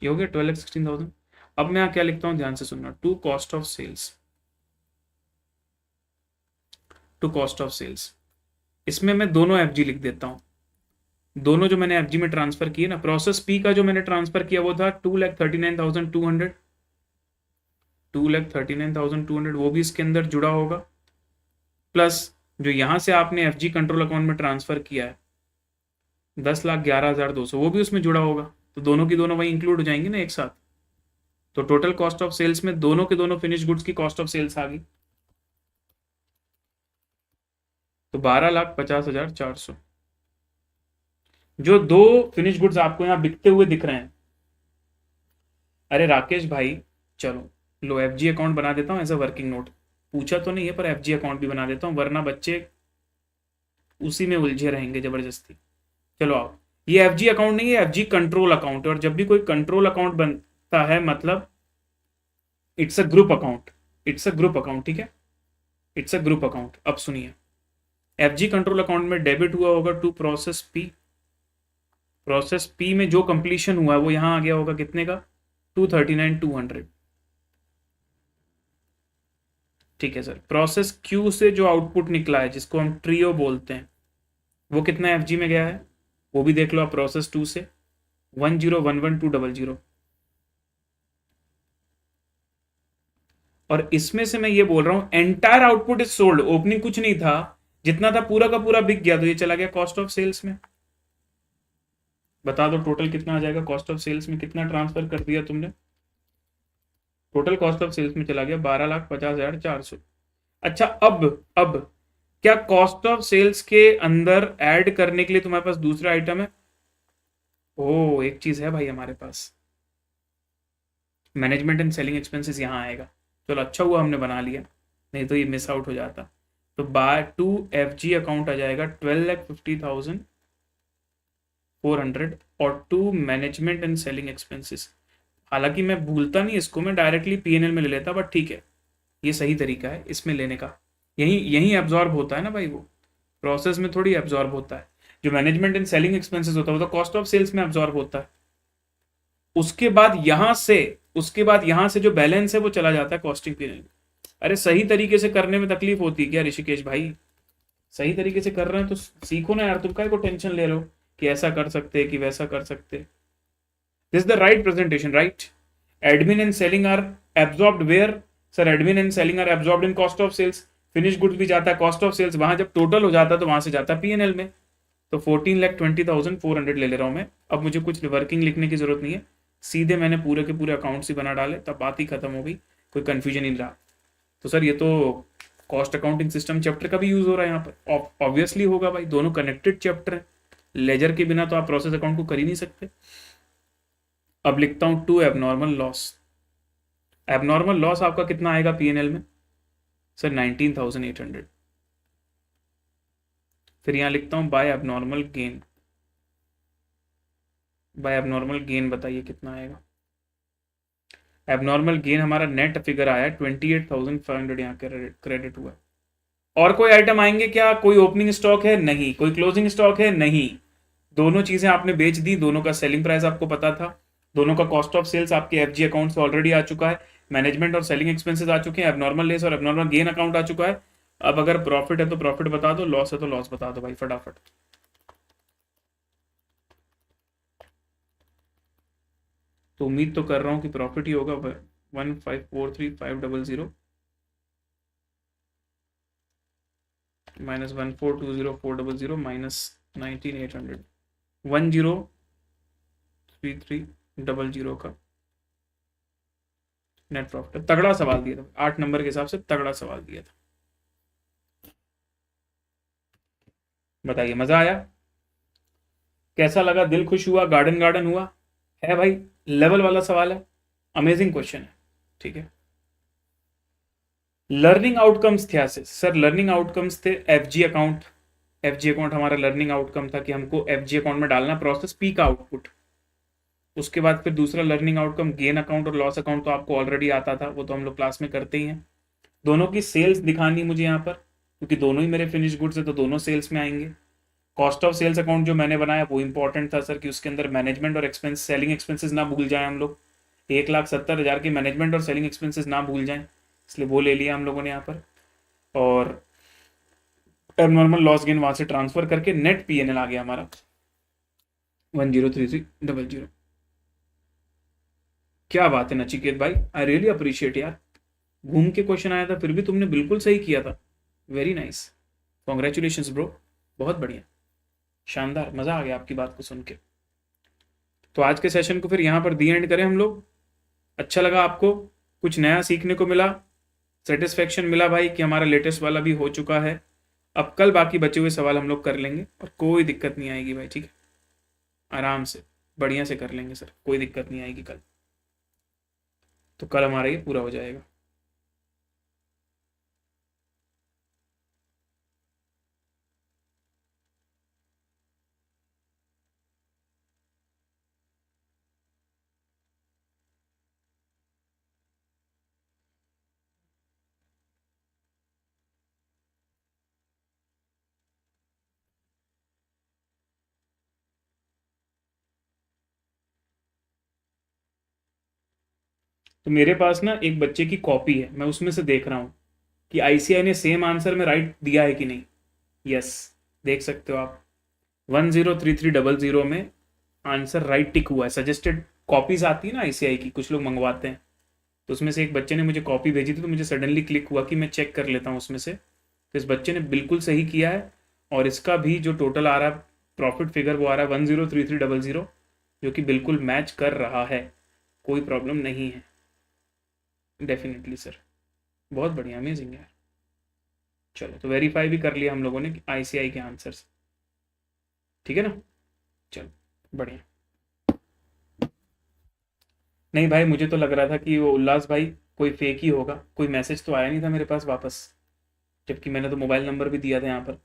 [SPEAKER 1] ये हो गया 12,16,000। अब मैं यहाँ क्या लिखता हूँ, ध्यान से सुनना। टू कॉस्ट ऑफ सेल्स, इसमें मैं दोनों एफजी लिख देता हूँ। दोनों जो मैंने एफजी में ट्रांसफर किए ना, प्रोसेस पी का जो मैंने ट्रांसफर किया वो था 2,39,200, 2,39,200, वो भी इसके अंदर जुड़ा होगा। प्लस जो यहां से आपने एफजी कंट्रोल अकाउंट में ट्रांसफर किया है 10,11,200, वो भी उसमें जुड़ा होगा। तो दोनों की दोनों वही इंक्लूड हो जाएंगे ना एक साथ। तो टोटल कॉस्ट ऑफ सेल्स में दोनों के दोनों फिनिश गुड्स की कॉस्ट ऑफ सेल्स आ गई, तो 12,50,400। जो दो फिनिश गुड्स आपको यहां बिकते हुए दिख रहे हैं, अरे राकेश भाई चलो लो एफजी अकाउंट बना देता हूं एज अ वर्किंग नोट। पूछा तो नहीं है पर एफजी अकाउंट भी बना देता हूं, वरना बच्चे उसी में उलझे रहेंगे जबरदस्ती। चलो आओ, ये एफजी अकाउंट नहीं है, एफजी कंट्रोल अकाउंट है। और जब भी कोई कंट्रोल अकाउंट बनता है मतलब इट्स अ ग्रुप अकाउंट, ठीक है, इट्स अ ग्रुप अकाउंट। अब सुनिए, एफजी कंट्रोल अकाउंट में डेबिट हुआ होगा टू प्रोसेस पी में जो कंप्लीशन हुआ है वो यहां आ गया होगा कितने का? 239,200, ठीक है सर। प्रोसेस क्यू से जो आउटपुट निकला है जिसको हम ट्रियो बोलते हैं, वो कितना एफजी में गया है वो भी देख लो आप। प्रोसेस 2 से 10,11,200, और इसमें से मैं ये बोल रहा हूं entire output is sold, opening कुछ नहीं था, जितना था पूरा का पूरा बिक गया, तो ये चला गया कॉस्ट ऑफ सेल्स में। बता दो टोटल कितना आ जाएगा कॉस्ट ऑफ सेल्स में, कितना ट्रांसफर कर दिया तुमने? टोटल कॉस्ट ऑफ सेल्स में चला गया 12,50,400। अच्छा, अब क्या कॉस्ट ऑफ सेल्स के अंदर ऐड करने के लिए तुम्हारे पास दूसरा आइटम है? ओ एक चीज है भाई हमारे पास, मैनेजमेंट एंड सेलिंग एक्सपेंसेस यहां आएगा। चलो अच्छा हुआ हमने बना लिया, नहीं तो ये मिस आउट हो जाता। तो बाय टू एफजी अकाउंट आ जाएगा 12,50,400 और to management and selling expenses. हालांकि मैं भूलता नहीं इसको, मैं डायरेक्टली पीएनएल में ले लेता, बट ठीक है ये सही तरीका है इसमें लेने का। यही एब्जॉर्ब होता है ना भाई, वो प्रोसेस में थोड़ी एब्जॉर्ब होता है। जो मैनेजमेंट एंड सेलिंग एक्सपेंसेस होता है वो तो कॉस्ट ऑफ सेल्स में एब्जॉर्ब होता है। उसके बाद यहां से जो बैलेंस है वो चला जाता है कॉस्टिंग पीरियड। अरे सही तरीके से करने में तकलीफ होती है क्या ऋषिकेश भाई? सही तरीके से कर रहे हैं तो सीखो ना यार, तुम काय को टेंशन ले लो कि ऐसा कर सकते कि वैसा कर सकते। This the right presentation, right? Admin and selling are absorbed where? Sir admin and selling are absorbed in cost of sales. Finish goods भी जाता है कॉस्ट ऑफ सेल्स, वहां जब टोटल हो जाता है तो वहां से जाता है पीएनएल में। तो 14,20,400 ले ले रहा हूं मैं। अब मुझे कुछ वर्किंग लिखने की जरूरत नहीं है, सीधे मैंने पूरे के पूरे अकाउंट्स ही बना डाले, तब बात ही खत्म हो गई, कोई कंफ्यूजन नहीं रहा। तो सर ये तो कॉस्ट अकाउंटिंग सिस्टम चैप्टर का भी यूज हो रहा है यहाँ पर, ऑब्वियसली होगा भाई, दोनों कनेक्टेड चैप्टर है। लेजर के बिना तो आप प्रोसेस अकाउंट को कर ही नहीं सकते। अब लिखता हूं to abnormal loss. Abnormal loss आपका कितना आएगा पीएनएल में? सर 19,800। फिर यहां लिखता हूं by abnormal gain. By abnormal gain बताइए कितना आएगा? एबनॉर्मल गेन हमारा नेट फिगर आया 28,500, यहाँ क्रेडिट हुआ। और कोई आइटम आएंगे क्या? कोई ओपनिंग स्टॉक है? नहीं। कोई क्लोजिंग स्टॉक है? नहीं। दोनों चीजें आपने बेच दी, दोनों का सेलिंग प्राइस आपको पता था, दोनों का कॉस्ट ऑफ सेल्स आपके एफजी अकाउंट से ऑलरेडी आ चुका है, मैनेजमेंट और सेलिंग एक्सपेंसेस आ चुके हैं, एबनॉर्मल लेस और एबनॉर्मल गेन अकाउंट आ चुका है। अब अगर प्रॉफिट है तो प्रॉफिट बता दो, लॉस है तो लॉस बता दो भाई फटाफट। तो उम्मीद तो कर रहा हूं कि प्रॉफिट ही होगा। 1,543,500 -1,420,400 -19,800, 1,033,000 का नेट प्रॉफिट। तगड़ा सवाल दिया था, 8 नंबर के हिसाब से तगड़ा सवाल दिया था। बताइए मजा आया? कैसा लगा? दिल खुश हुआ? गार्डन गार्डन हुआ? है भाई, लेवल वाला सवाल है, अमेजिंग क्वेश्चन है। ठीक है, लर्निंग आउटकम्स थे सर, लर्निंग आउटकम्स थे एफजी अकाउंट। एफजी अकाउंट हमारा लर्निंग आउटकम था कि हमको एफजी अकाउंट में डालना प्रोसेस पी का आउटपुट। उसके बाद फिर दूसरा लर्निंग आउटकम गेन अकाउंट और लॉस अकाउंट तो आपको ऑलरेडी आता था, वो तो हम लोग क्लास में करते ही हैं। दोनों की सेल्स दिखानी मुझे यहाँ पर, क्योंकि दोनों ही मेरे फिनिश गुड्स है तो दोनों सेल्स में आएंगे। कॉस्ट ऑफ सेल्स अकाउंट जो मैंने बनाया वो इंपॉर्टेंट था सर, कि उसके अंदर मैनेजमेंट और एक्सपेंस सेलिंग एक्सपेंसेस ना भूल जाए हम लोग, 1,70,000 की मैनेजमेंट और सेलिंग एक्सपेंसेस ना भूल जाएं, इसलिए वो ले लिया हम लोगों ने यहाँ पर। और एबनॉर्मल लॉस गेन वहां से ट्रांसफर करके नेट पीएनएल आ गया हमारा 1,033,000। क्या बात है नचिकेत भाई, आई रियली अप्रिशिएट यार, घूम के क्वेश्चन आया था फिर भी तुमने बिल्कुल सही किया था, वेरी नाइस, कॉन्ग्रेचुलेशन ब्रो, बहुत बढ़िया, शानदार, मजा आ गया आपकी बात को सुन के। तो आज के सेशन को फिर यहाँ पर दी एंड करें हम लोग। अच्छा लगा आपको? कुछ नया सीखने को मिला? सेटिस्फेक्शन मिला भाई कि हमारा लेटेस्ट वाला भी हो चुका है? अब कल बाकी बचे हुए सवाल हम लोग कर लेंगे और कोई दिक्कत नहीं आएगी भाई, ठीक है, आराम से बढ़िया से कर लेंगे सर, कोई दिक्कत नहीं आएगी कल। तो कल हमारा ये पूरा हो जाएगा। तो मेरे पास ना एक बच्चे की कॉपी है, मैं उसमें से देख रहा हूँ कि आईसीआई ने सेम आंसर में राइट दिया है कि नहीं। यस, देख सकते हो आप, 1,033,000 में आंसर राइट टिक हुआ है। सजेस्टेड कॉपीज आती है ना आईसीआई की, कुछ लोग मंगवाते हैं, तो उसमें से एक बच्चे ने मुझे कॉपी भेजी थी, तो मुझे सडनली क्लिक हुआ कि मैं चेक कर लेता हूँ उसमें से। तो इस बच्चे ने बिल्कुल सही किया है, और इसका भी जो टोटल आ रहा है प्रॉफिट फिगर वो आ रहा है 1,033,000, जो कि बिल्कुल मैच कर रहा है, कोई प्रॉब्लम नहीं है। डेफिनेटली सर, बहुत बढ़िया, अमेजिंग यार। चलो, तो वेरीफाई भी कर लिया हम लोगों ने आईसीआई के आंसर्स, ठीक है ना? चलो बढ़िया। नहीं भाई, मुझे तो लग रहा था कि वो उल्लास भाई कोई फेक ही होगा, कोई मैसेज तो आया नहीं था मेरे पास वापस, जबकि मैंने तो मोबाइल नंबर भी दिया था यहाँ पर।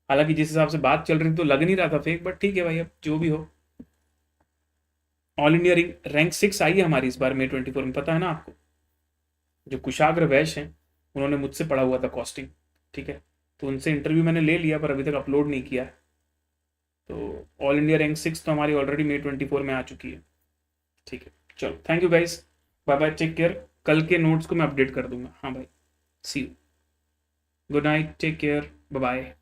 [SPEAKER 1] हालांकि जिस हिसाब से बात चल रही थी तो लग नहीं रहा था फेक, बट ठीक है भाई, अब जो भी हो। ऑल इंडिया रैंक 6 आई है हमारी इस बार May 24 में, पता है ना आपको? जो कुशाग्र वैश्य हैं उन्होंने मुझसे पढ़ा हुआ था कॉस्टिंग, ठीक है, तो उनसे इंटरव्यू मैंने ले लिया पर अभी तक अपलोड नहीं किया है। तो ऑल इंडिया रैंक 6 तो हमारी ऑलरेडी May 24 में आ चुकी है, ठीक है। चलो, thank you guys, bye bye, take care. कल के नोट्स को मैं अपडेट कर दूंगा। हाँ भाई, see you, good night, take care, bye bye.